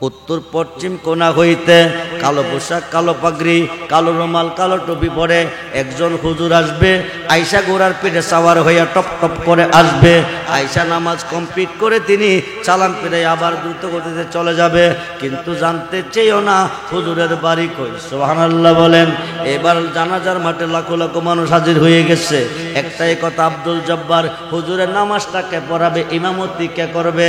উত্তর পশ্চিম কোণা হইতে কালো পোশাক, কালো পাগড়ি, কালো রুমাল, কালো টুপি পরে একজন হুজুর আসবে। আয়েশা ঘোড়ার পিঠে সাওয়ার হইয়া টপ টপ করে আসবে। আয়েশা নামাজ কমপ্লিট করে তিনি সালাম ফিরে আবার দ্রুত গতিতে চলে যাবে, কিন্তু জানতে চেয়েও না হুজুরের বাড়ি কই। সুবহানাল্লাহ বলেন। এবার জানাজার মাঠে লাখো লাখো মানুষ হাজির হয়ে গেছে। একটাই কথা, আব্দুল জব্বার হুজুরের নামাজটা কে পড়াবে, ইমামতি কে করবে?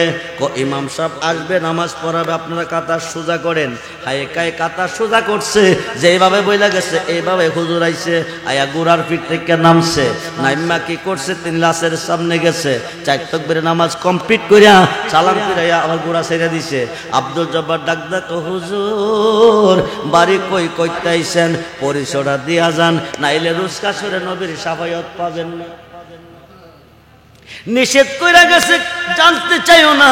ইমাম সাহেব আসবে, নামাজ পড়াবে, আপনারা কাতার সোজা করেন। হায় কায় কাতার সোজা করছে, যেভাবে বইলা গেছে এইভাবে হুজুর আইছে, আয়া গোড়ার পিঠ থেকে নামছে। নাইম্মা কি করছে, তিনি লাশের সামনে গেছে, 4 তাকবীরে নামাজ কমপ্লিট করিয়া সালাম ফিরাইয়া আবার গোড়া ছেড়ে দিছে। আব্দুল জব্বার ডাক ডাক, হুজুর বাড়ি কই, কইতে আইছেন, পরিচয়টা দিয়া যান, নাইলে রুজকাসরে নবীর শাফায়াত পাবেন না। নিষেধ কইরা গেছে, জানতে চাইও না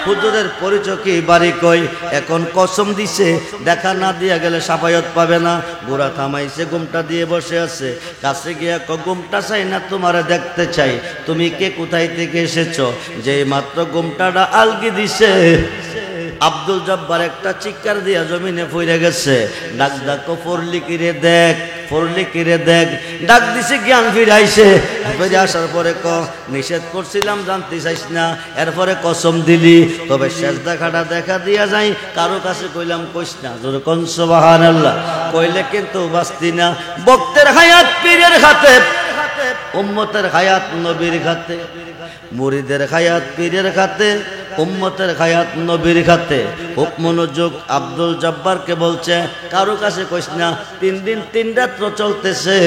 হুজুরের পরিচয় কি, বাড়ি কই। এখন কসম দিছে, দেখা না দিয়া গেলে শাফায়াত পাবে না। গোড়া থামাইছে, ঘুমটা দিয়ে বসে আছে। কাছে গিয়া ঘুমটা চাই না, তোমারে দেখতে চাই, তুমি কে, কোথায় থেকে এসেছো? যে মাত্র ঘুমটাটা আলগি দিছে, আব্দুল জব্বার একটা চিৎকার দিয়া জমিনে পড়ে গেছে। ডাক ডাকো, পড়লি কিরে দেখ, পড়লি কিরে দেখ। ডাক দিছে, জ্ঞান ফিরাইছে। ফিরে আসার পরে নিষেধ করছিলাম, জানতে চাইস না, এরপরে কসম দিলি, তবে শেষ দেখাটা দেখা দিয়া যাই, কারো কাছে কইলাম কইস না। জোরে কোন সুবহানাল্লাহ। কইলে কিন্তু বাস্তি না। বক্তের হায়াত পীরের হাতে, উম্মতের হায়াত নবীর হাতে, মুরিদের হায়াত পীরের হাতে, উম্মতের হায়াত নবীর হাতে। খুব মনোযোগ। আব্দুল জব্বারকে বলছে, কারো কাছে কইস না। 3 দিন 3 রাত্র চলতেছে,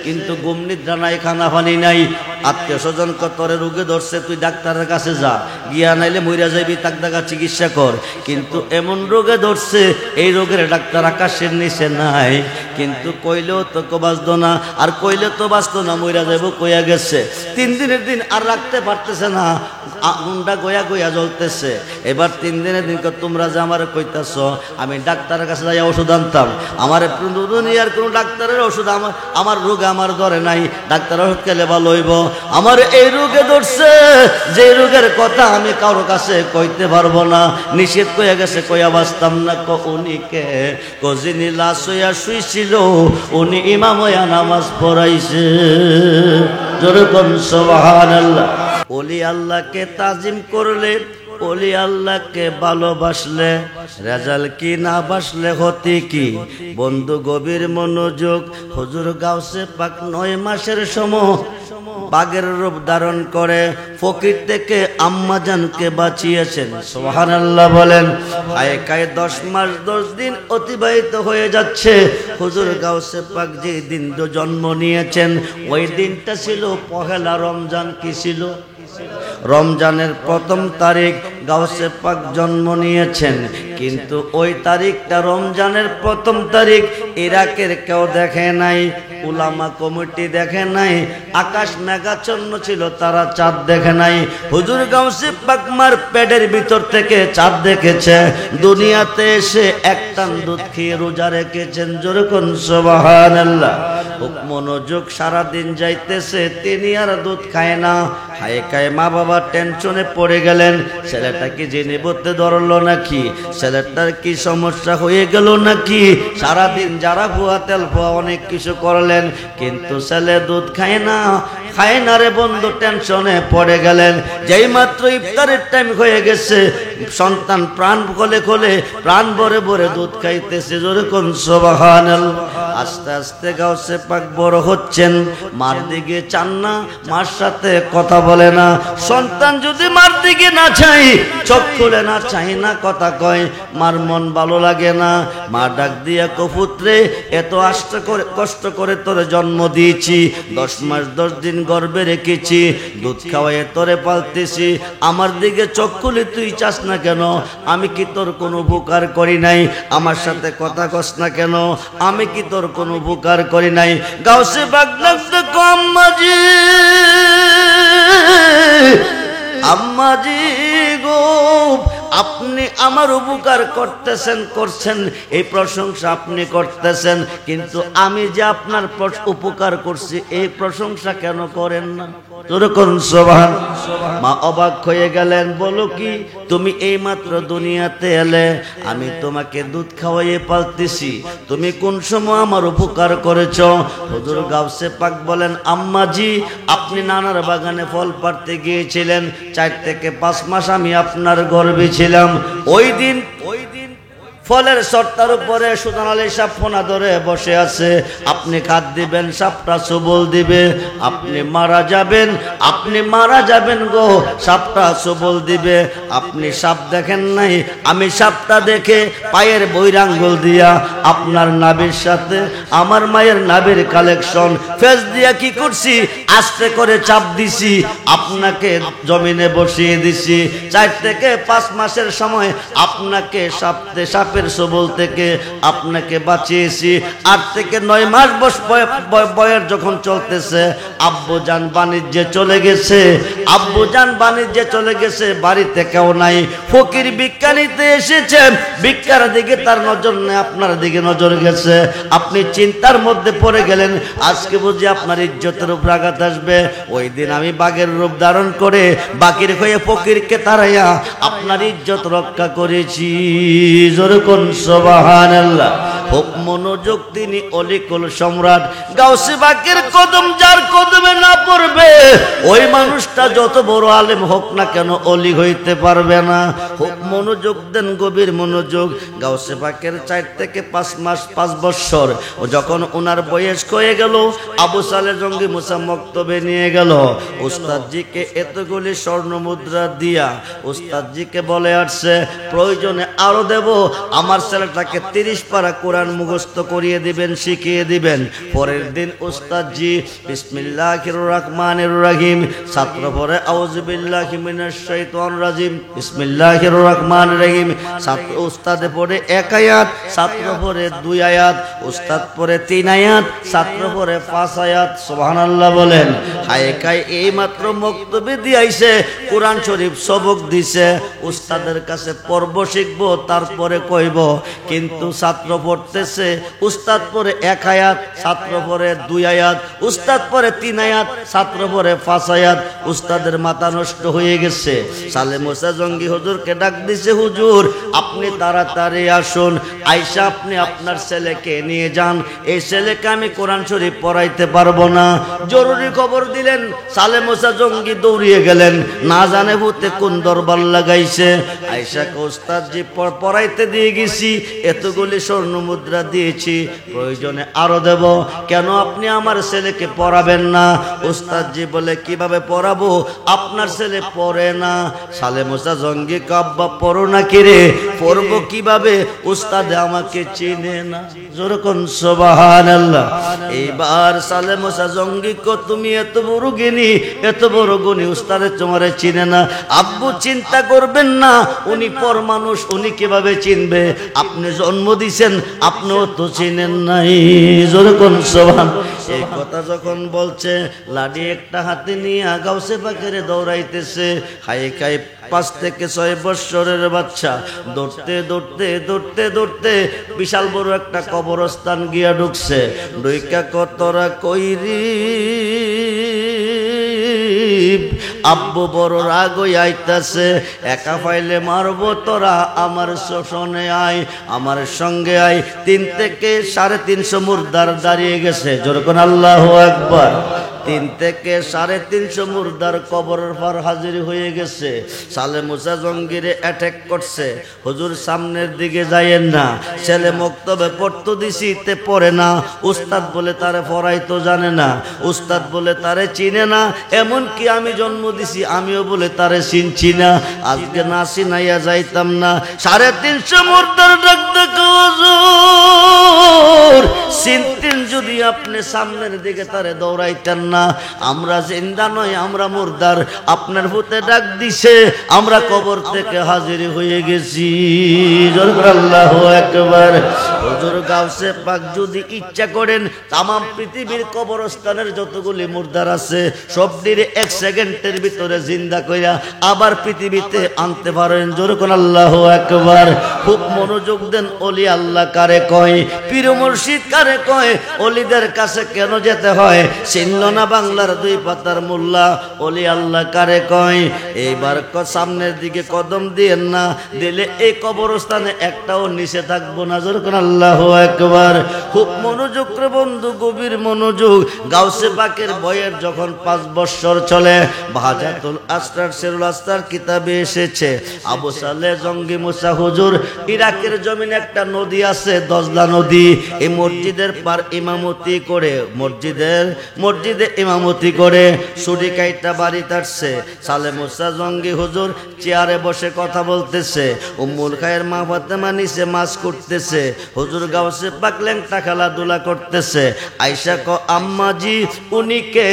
কিন্তু ঘুম নিদ্রা নাই, খানা পানি নাই। আত্মীয় স্বজন তোরে রোগে ধরছে, তুই ডাক্তারের কাছে যা, গিয়া নাইলে মইরা যাইবি, তাক দাগা চিকিৎসা কর। কিন্তু এমন রোগে ধরছে, এই রোগের ডাক্তার আকাশের নিচে নাই। কিন্তু কইলেও তো বাঁচত না, আর কইলে তো বাঁচত না, মইরা যাইব কইয়া গেছে। 3 দিনের দিন আর রাখতে পারতেছে না, আগুনটা গয়া গয়া জ্বলতেছে। এবার 3 দিনের দিন তোমরা যে আমার কইতাছ, আমি ডাক্তারের কাছে যাই ওষুধ আনতাম, আমার দুনিয়ার কোনো ডাক্তারের ওষুধ আমার রোগে আমার ধরে নাই, ডাক্তার ওষুধ খেলে ভালো হইব। আমার এই রোগে ধরছে, যে রোগের কথা আমি কারো কাছে কইতে পারবো না। নিষেধ কইয়া গেছে, কইয়া বাঁচতাম না। উনি কে? যিনি লাশ হইয়া শুইছিল, উনি ইমাম হইয়া নামাজ পড়াইছে। জোরে কোন সুবহানাল্লাহ। ওলি আল্লাহকে তাজিম করলে, ওলি আল্লাহকে ভালোবাসলে, রেজাল কি না বাসলে হতি কি? বন্ধু গভীর মনোযোগ। হুজুর গাউসে পাক 9 মাসের সময় বাঘের রূপ ধারণ করে ফকির থেকে আম্মাজানকে বাঁচিয়েছেন। সুবহানাল্লাহ বলেন। আয় কায় 10 মাস 10 দিন অতিবাহিত হয়ে যাচ্ছে। হুজুর গাউসে পাক যে দিন জন্ম নিয়েছেন, ওই দিনটা ছিল পহেলা রমজান। কি ছিল? রমজানের 1ম তারিখ গাউসে পাক জন্ম নিয়েছেন। কিন্তু ওই তারিখটা, রমজানের 1ম তারিখ, ইরাকের কেউ দেখে নাই, উলামা কমিটি দেখে নাই, আকাশ মেঘাচ্ছন্ন ছিল, তারা চাঁদ দেখে নাই। হুজুর গাউসে পাক মার পেটের ভিতর থেকে চাঁদ দেখেছে। দুনিয়াতে এসে এক টান দুধ খেয়ে রোজা রেখেছেন। জোরে কোন সুবহানাল্লাহ। খুব মনোযোগ। সারাদিন যাইতেছে, তিনি আর দুধ খায় না। হায় কায় মা বাবা টেনশনে পড়ে গেলেন, ছেলেটা কি জেনে বলতে ধরলো নাকি, ছেলেটার কি সমস্যা হয়ে গেল নাকি। সারাদিন যারা ভুয়া তেল ভুয়া অনেক কিছু করলেন, কিন্তু ছেলে দুধ খায় না, খায় না রে বন্ধু। টেনশনে পড়ে গেলেন। যেই মাত্র ইফতারের টাইম হয়ে গেছে, সন্তান প্রাণ খোলে খোলে, প্রাণ ভরে ভরে দুধ খাইতেছে। জোরে কোন সুবহানাল্লাহ। আস্তে আস্তে গাউসে পাক বড় হচ্ছেন, মার দিকে চান না, মার সাথে কথা বলে না। সন্তান যদি মার দিকে না চাই, চোখ খুলে না, চাই না, কথা কয়, মার মন ভালো লাগে না। মা ডাক দিয়া পুত্রে, এত কষ্ট করে তোরে জন্ম দিয়েছি, 10 মাস 10 দিন গর্ভে রেখেছি, দুধ খাওয়াইয়ে তোরে পালতেছি, আমার দিকে চোখ খুলে তুই চাস না কেন? আমি কি তোর কোনো উপকার করি নাই? আমার সাথে কথা কস না কেন? আমি কি তোর কোনো উপকার করি নাই? গাউসে পাক লাগতে আম্মাজি, আম্মাজি গো, আপনি আমার উপকার করছেন, এই প্রশংসা আপনি করতেছেন, কিন্তু আমি যে আপনার উপকার করছি এই প্রশংসা কেন করেন না? মা অবাক হয়ে গেলেন, বলো কি তুমি এইমাত্র দুনিয়াতে এলে, আমি তোমাকে দুধ খাওয়াইয়ে পালতেছি, তুমি কোন সময় আমার উপকার করেছ? হুজুর গাউসে পাক বলেন, আম্মাজি আপনি নানার বাগানে ফল পাড়তে গিয়েছিলেন, 4 থেকে 5 মাস আমি আপনার গর্ভে ছিলাম। ওই দিন ফলের সর্তার উপরে সুদান আলী সাপ ফোনা ধরে বসে আছে, আপনি খাদ দিবেন, সাপটা সবল দিবে, আপনি মারা যাবেন গো, সাপটা সবল দিবে। আপনি সাপ দেখেন নাই, আমি সাপটা দেখে পায়ের বৈরাঙ্গুল দিয়া আপনার নাভির সাথে আমার মায়ের নাভির কালেকশন ফেস দিয়া কি করছি, আস্তে করে চাপ দিছি, আপনাকে জমিনে বসিয়ে দিছি। 4 থেকে 5 মাসের সময় আপনাকে সাপের সবল থেকে আপনাকে বাঁচিয়েছি। 8 থেকে 9 মাস বয়স যখন চলতেছে, আব্বুজান বাণিজ্যে চলে গেছে, বাড়িতে কেউ নাই, ফকির ভিক্ষা নিতে এসেছে, ভিক্ষার দিকে তার নজর নেই, আপনার দিকে নজর গেছে। আপনি চিন্তার মধ্যে পড়ে গেলেন, আজকে বুঝি আপনার ইজ্জতের উপর আঘাত আসবে। ওই দিন আমি বাঘের রূপ ধারণ করে বাকির হয়ে ফকিরকে তাড়াইয়া আপনার ইজ্জত রক্ষা করেছি। যেরকম সুবহানাল্লাহ। খুব মনোযোগ, তিনি অলিকুল সম্রাট গাউসে পাকের কদম যার কদমে না পড়বে, ওই মানুষটা যত বড় আলেম হোক না কেন অলি হইতে পারবে না। খুব মনোযোগ দেন, গভীর মনোযোগ। গাউসে পাকের 4 থেকে 5 বছর যখন ওনার বয়স হয়ে গেল, আবু সালে জঙ্গি মুসা মক্তবে নিয়ে গেল। উস্তাদজিকে এতগুলি স্বর্ণ মুদ্রা দিয়া উস্তাদজিকে বলে আসছে, প্রয়োজনে আরো দেব, আমার ছেলেটাকে 30 পারা কোরআন মুখস্থ করিয়ে দিবেন, শিখিয়ে দিবেন। পরের দিন উস্তাদজি বিসমিল্লাহির রহমানির রহিম, ছাত্র পরে আউযু বিল্লাহি মিনাশ শাইতানির রাজিম, বিসমিল্লাহির রহমানির রহিম। ছাত্র উস্তাদে পড়ে 1 আয়াত, ছাত্র পড়ে 2 আয়াত, উস্তাদ পড়ে 3 আয়াত, ছাত্র পড়ে 5 আয়াত। সুবহানাল্লাহ বলেন। হায়কাই এই মাত্র মক্তবে দিয়াইছে, কোরআন শরীফ সবক দিছে, উস্তাদের কাছে পড়ব শিখবো, তারপরে কইব। কিন্তু ছাত্র পড়তেছে, উস্তাদ পড়ে 1 আয়াত, ছাত্র পড়ে 2 আয়াত, উস্তাদ পড়ে 3 আয়াত, ছাত্র পড়ে 5 আয়াত। উস্তাদের মাথা নষ্ট হয়ে গেছে। সালে মুসা জঙ্গি হুজুরকে ডাক দিছে, হুজুর আপনি তাড়াতাড়ি আসুন, আইসা আপনি আপনার ছেলেকে নিয়ে যান, এই ছেলেকে আমি কোরআন শরীফ পড়াইতে পারবো না। জরুরি খবর দিলেন, সালে মুসা জঙ্গি দৌড়িয়ে গেলেন, না জানে ভূতে কোন দরবার লাগাইছে। আইসাকে উস্তাদজি পড়াইতে দিয়ে গেছি, এতগুলি স্বর্ণ মুদ্রা দিয়েছি, প্রয়োজনে আরো দেব, কেন আপনি আমার ছেলেকে পড়াবেন না? উস্তাদজি বলে, কিভাবে পড়াবো, আপনার ছেলে পড়ে না। সালে মুসা জঙ্গি কাব্বা পড়ো না কিরে, পড়বো কিভাবে, উস্তাদে আমাকে চিনে না। যেরকম সুবহানাল্লাহ। এইবার সালে মুসা জঙ্গি কো, তুমি এত বড় জ্ঞানী, এত বড় গুণী, উস্তাদে তোমারে চিনে না। আব্বু চিন্তা করবেন না, উনি পর মানুষ, উনি কিভাবে চিনবে? আপনি জন্ম দিছেন, আপনিও তো চিনেন নাই। যেরকম সুবহান। এই কথা যখন বলছে, লাঠি একটা হাতে নিয়ে গাউসে পাকের দৌড়াইতেছে। হায়কাই 5 থেকে 6 বছরের বাচ্চা দৌড়তে বিশাল বড় একটা কবরস্থান গিয়া ঢুকছে। ডুইকা কতরা কইরি, আব্বু বড় রাগ আইতাছে, একা পাইলে মারবো, তোরা আমার শোষণে আয়, আমার সঙ্গে আয়। 3 থেকে 350 মুর্দার দাঁড়িয়ে গেছে। যেরকম আল্লাহু আকবার। 3 থেকে 350 মুর্দার কবরের পর হাজির হয়ে গেছে। সালে মুসা জঙ্গিরে অ্যাটাক করছে। হুজুর সামনের দিকে যাইয়েন না, ছেলে মক্তবে পড়তে দিছি, তে পড়ে না। উস্তাদ বলে তারে পড়াইতো জানে না, উস্তাদ বলে তারে চিনে না, এমনকি আমি জন্ম দিছি, আমিও বলে তারে চিনছি না। আজকে না চিনাইয়া যাইতাম না। 350 মুর্দার ডাক দেখো হুজুর, চিনতেন যদি আপনি সামনের দিকে তারে দৌড়াইতেন না। আমরা জিন্দা নয়, আমরা মুর্দার। আপনার ভূতে ডাক দিছে, আমরা কবর থেকে হাজির হয়ে গেছি। আল্লাহু আকবার। হুজুর গাউসে পাক যদি ইচ্ছা করেন তাম পৃথিবীর কবরস্থানের যতগুলি মুর্দার আছে সবটির 1 সেকেন্ডের ভিতরে জিন্দা কইরা আবার পৃথিবীতে আনতে পারেন। জোরে কোন আল্লাহু আকবার। খুব মনোযোগ দেন। ওলি আল্লাহ কারে কয়, পীর মুর্শিদ কারে কয়, ওলিদের কাছে কেন যেতে হয় চিনল না বাংলার 2 পাতার মোল্লা। ওলি আল্লাহ কারে কয়। এইবার সামনের দিকে কদম দিয়েন না, দিলে এই কবরস্থানে একটাও নিচে থাকবো না। জোরে কোন আল্লাহু আকবার। খুব মনোযোগ রে বন্ধু, গভীর মনোযোগ। গাউসে পাকের বয়স যখন 5 বছর চলে, বাহাজাতুল আসরার সিরুল আসরার কিতাবে এসেছে আবু সালেহ জঙ্গি মুসা হুজুর ইরাকের জমিনে একটা নদী আছে দজলা নদী, এই মসজিদের পার ইমামতি করে মসজিদে ইমামতি করে ছুরি কাইটা বাড়িতে আসছে। সালেহ মুসা জঙ্গি হুজুর চেয়ারে বসে কথা বলতেছে, উম্মুল খায়ের মা ফাতেমা নিচে মাছ করতেছে, হুজুর গাউসে পাক ল্যাংটা খেলাধুলা করতেছে। আয়েশা ক আম্মাজি উনি কে?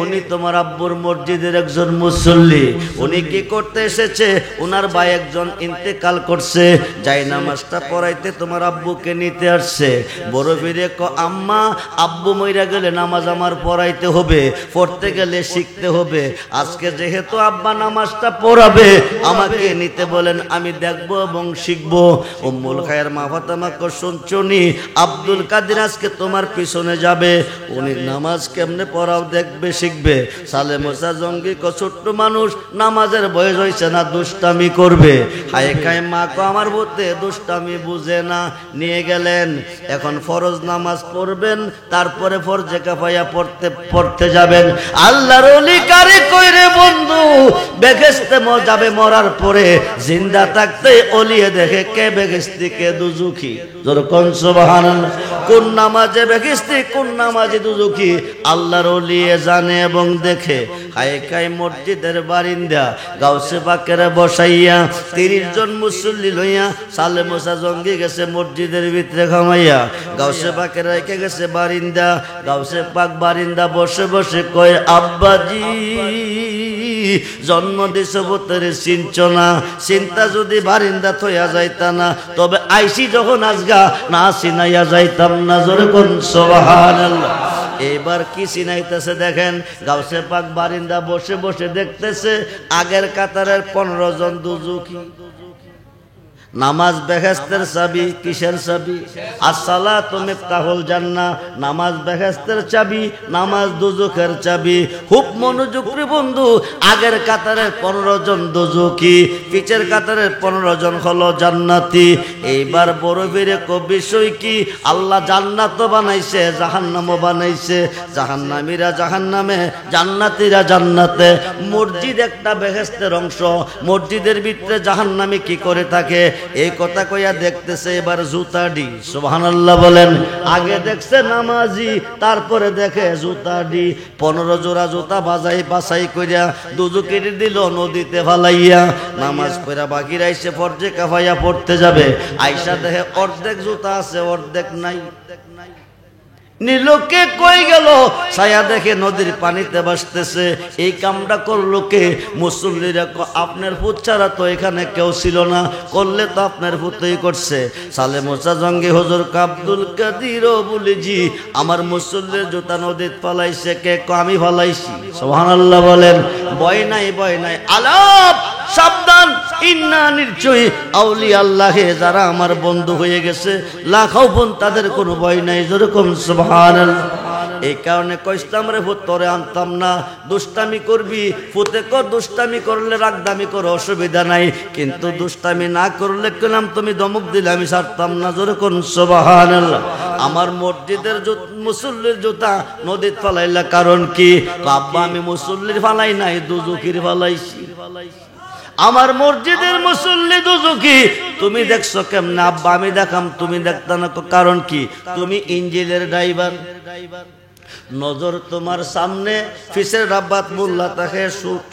উনি তোমার আব্বুর মসজিদের একজন মুসল্লি। উনি কি করতে এসেছে? উনার ভাই একজন ইন্তেকাল করছে, যাই নামাজটা পড়াইতে তোমার আব্বুকে নিতে আসছে। বড় বীরে ক আম্মা আব্বু মইরা গেলে নামাজ আমার পড়াইতে হবে, পড়তে গেলে শিখতে হবে। আজকে যেহেতু আব্বা নামাজটা পড়াবে আমাকে নিতে বলেন, আমি দেখবো এবং শিখবো। উম্মুল খায়ের মা ফাতেমা ক শুনছনি আব্দুল কাদের আজকে তোমার পিছনে যাবে, উনি নামাজ কেমনে পড়াও দেখবে শিখবে। সালেহ মুসা জঙ্গি ক ছোট্ট মানুষ, নামাজের বয়স হয়েছে না, দুষ্টামি করবে। হায় খায় মা কো আমার বলতে দুষ্টামি বুঝে না। নিয়ে গেলেন। এখন ফরজ নামাজ পড়বেন, তারপরে ফরজে কাফায়া পড়তে যাবেন। আল্লাহর ওলি কারে কইরে বন্ধু, বেহেশতে যাবে মরার পরে, জিন্দা থাকতে ওলিয়ে দেখে কে বেহেশতি কে দুজুখী। যখন সুবহানাল্লাহ, কোন নামাজে বেহেশতি কোন নামাজে দুজুখী আল্লাহর ওলি জানে এবং দেখে। হায় খায় মসজিদের বারিন্দা গাউসে পাকের বসাইয়া 30 জন মুসল্লি লইয়া সালেহ মুসা জঙ্গি গেছে মসজিদের ভিতরে ঘামাইয়া, গাউসে পাকের রেখে গেছে বারিন্দা। গাউসে পাক বারিন্দা বসে বসে কয় আব্বাজি জন্ম দিছ পুত্রে চিনছ না, চিন্তা যদি বারিন্দা থইয়া যাইতা না, তবে আইসি যখন আজগা না চিনাইয়া যাইতাম না। জোরে কোন সুবহানাল্লাহ। এবার কি চিনাইতেছে দেখেন, গাউসে পাক বারিন্দা বসে বসে দেখতেছে আগের কাতারের 15 জন দুজুকি। নামাজ বেহেশতের চাবি, কিসের চাবি? আসসালাতু মিফতাহুল জান্নাহ, নামাজ বেহেশতের চাবি, নামাজ দুজুকের চাবি। খুব মনোযোগ রে বন্ধু, আগের কাতারের 15 জন দুজুকি, পিছের কাতারের 15 জন হলো জান্নাতি। এইবার বড় বীরে বিষয় কি, আল্লাহ জান্নাত বানাইছে, জাহান্নামও বানাইছে। জাহান্নামীরা জাহান্নামে, জান্নাতীরা জান্নাতে। মসজিদ একটা বেহেশতের অংশ, মসজিদের ভিতরে জাহান্নামী কি করে থাকে এই কথা কইয়া দেখতেছে এবার জুতাডি। সুবহানাল্লাহ বলেন। আগে দেখছে নামাজি, তারপরে দেখে জুতাডি। 15 জোড়া জুতা বাছাই কইরা দুজুকির দিল নদীতে ফালাইয়া। নামাজ পড়া বাকি রাইছে, ফরজে কাফায়া পড়তে যাবে। আয়েশা দেখে অর্ধেক জুতা আছে অর্ধেক নাই। নীলকে কই গেল, ছায়া দেখে নদীর পানিতে ভাসতেছে। এই কামটা করলো কে? মুসল্লিরা আপনার ফুট ছাড়া তো এখানে কেউ ছিল না, করলে তো আপনার ফুটই করছে। সালেহ মুসা জঙ্গি হুজুর আব্দুল কাদির বলিজি আমার মুসল্লির জুতা নদীত ফালাইছে কে? আমি ফালাইছি। সুবহানাল্লাহ বলেন। ভয় নাই, ভয় নাই। আলাপ সাবধান, ইন্না নিশ্চয়ই আউলিয়া আল্লাহে যারা আমার বন্ধু হয়ে গেছে লাখাও বোন, তাদের কোনো ভয় নাই। যেরকম সুবহানাল্লাহ। এই কারণে কইতাম রে ফুত তোরে আনতাম না, দুষ্টামি করবি ফুতে কর, দুষ্টামি করলে রাগদামি কর, অসুবিধা নাই, কিন্তু দুষ্টামি না করলে কেলাম তুমি দমক দিলে আমি ছাড়তাম না। যেরকম সুবহানাল্লাহ। আমার মসজিদের মুসল্লির জুতা নদীত ফালাইলা কারণ কি? আব্বা আমি মুসল্লির ফালাই নাই, দুজুকির ফালাইছি। আমার মসজিদের মুসল্লি দুজুকি, তুমি দেখছো কেমনে? আব্বা আমি দেখাম, তুমি দেখতা না, কারণ কি? তুমি ইঞ্জিনের ড্রাইভার। নজর তোমার সামনে ফিসের রাব্বাত মোল্লা থাকে,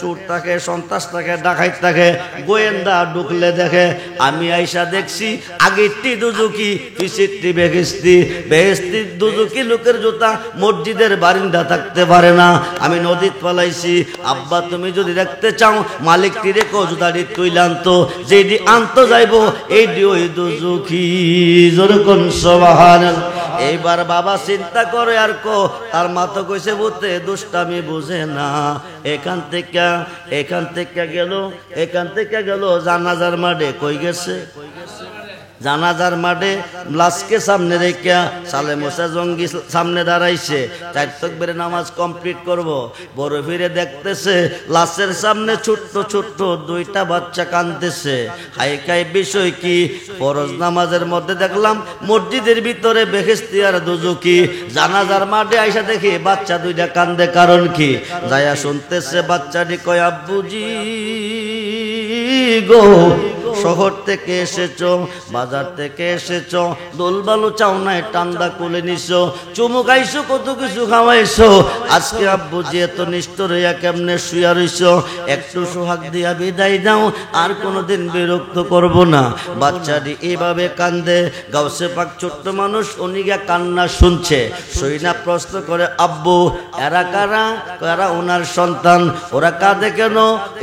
চোর থাকে, সন্ত্রাস থাকে, ডাকাইত থাকে, গোয়েন্দা ঢুকলে দেখে। আমি আইসা দেখছি আগেরটি দুজুকি, পিছেরটি বেহেশতি। বেহেশতি দুজুকি লোকের জুতা মসজিদের বারিন্দা থাকতে পারে না। আমি নদীত পালাইছি। আব্বা তুমি যদি দেখতে চাও মালিকটি রেখো, জুতাটি তুইলে আনতো, যেটি আনতো যাইবো এইটি ওই দুজুকি। যেরকম সুবহানাল্লাহ। এইবার বাবা চিন্তা করে আর কো, তার মা তো কইছে বুঝতে দুষ্টামি বুঝে না। এখান থেকে গেল জানাজার মাঠে। কই গেছে? জানাজার মাঠে লাশকে সামনে রেখা সালে মোসা জঙ্গি সামনে দাঁড়াইছে। 4 তাকবীরে নামাজ কমপ্লিট করব। বড় ফিরে দেখতেছে লাশের সামনে ছোট্ট ছোট্ট 2টা বাচ্চা কাঁদতেছে। হাইকাই বিষয় কি? ফরজ নামাজের মধ্যে দেখলাম মসজিদের ভিতরে বেহেশতি আর দুজুকি। জানাজার মাঠে আইসা দেখি বাচ্চা 2টা কান্দে। কারণ কি? যায়া শুনতেছে বাচ্চাটি কয়, আব্বুজি গো, শহর থেকে এসেছো, বাজার থেকে এসেছো, দোলবালু চাও নাই, টান্ডা কোলে নিছো, চুমু খাইছো, কত কিছু খাওয়াইছো। আজকে আব্বুজি এত নিষ্ঠুর হইয়া কেমনে শুয়া রইছো? একটু সোহাগ দিয়া বিদায় দাও, আর কোনোদিন বিরক্ত করব না। বাচ্চাটি এইভাবে কান্দে। গাউসে পাক ছোট্ট মানুষ, উনিগা কান্না শুনছে। সইনা প্রশ্ন করে, আব্বু এরা কারা? কারা? ওনার সন্তান। ওরা কাঁদে কেন?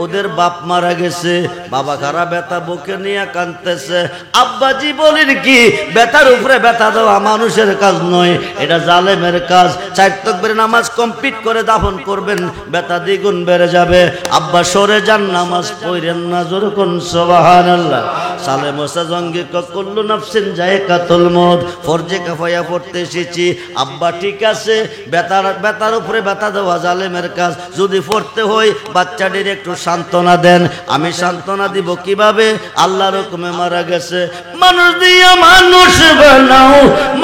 ওদের বাপ মারা গেছে। বাবা খারা ব্যথা বুকে নিয়ে কাঁদতেছে। আব্বাজি বলেন কি, ব্যথার উপরে ব্যথা দেওয়া মানুষের কাজ নয়, এটা জালেমের কাজ। 4 তাকবীরে নামাজ কমপ্লিট করে দাফন করবেন, ব্যথা দ্বিগুণ বেড়ে যাবে। আব্বা সরে যান, নামাজ পড়েন না। যেরকম সুবহানাল্লাহ। সালে মোসা জঙ্গি কুল্লু নাফসিন যায়কাতুল মউত, ফরজে কাফায়া পড়তে এসেছি। আব্বা ঠিক আছে, ব্যথার উপরে ব্যথা দেওয়া জালেমের কাজ। যদি পড়তে হয় বাচ্চাটির একটু সান্ত্বনা দেন। আমি সান্ত্বনা দিব কিভাবে? আল্লাহর হুকুমে মারা গেছে। মানুষ দিয়া মানুষ বানাও,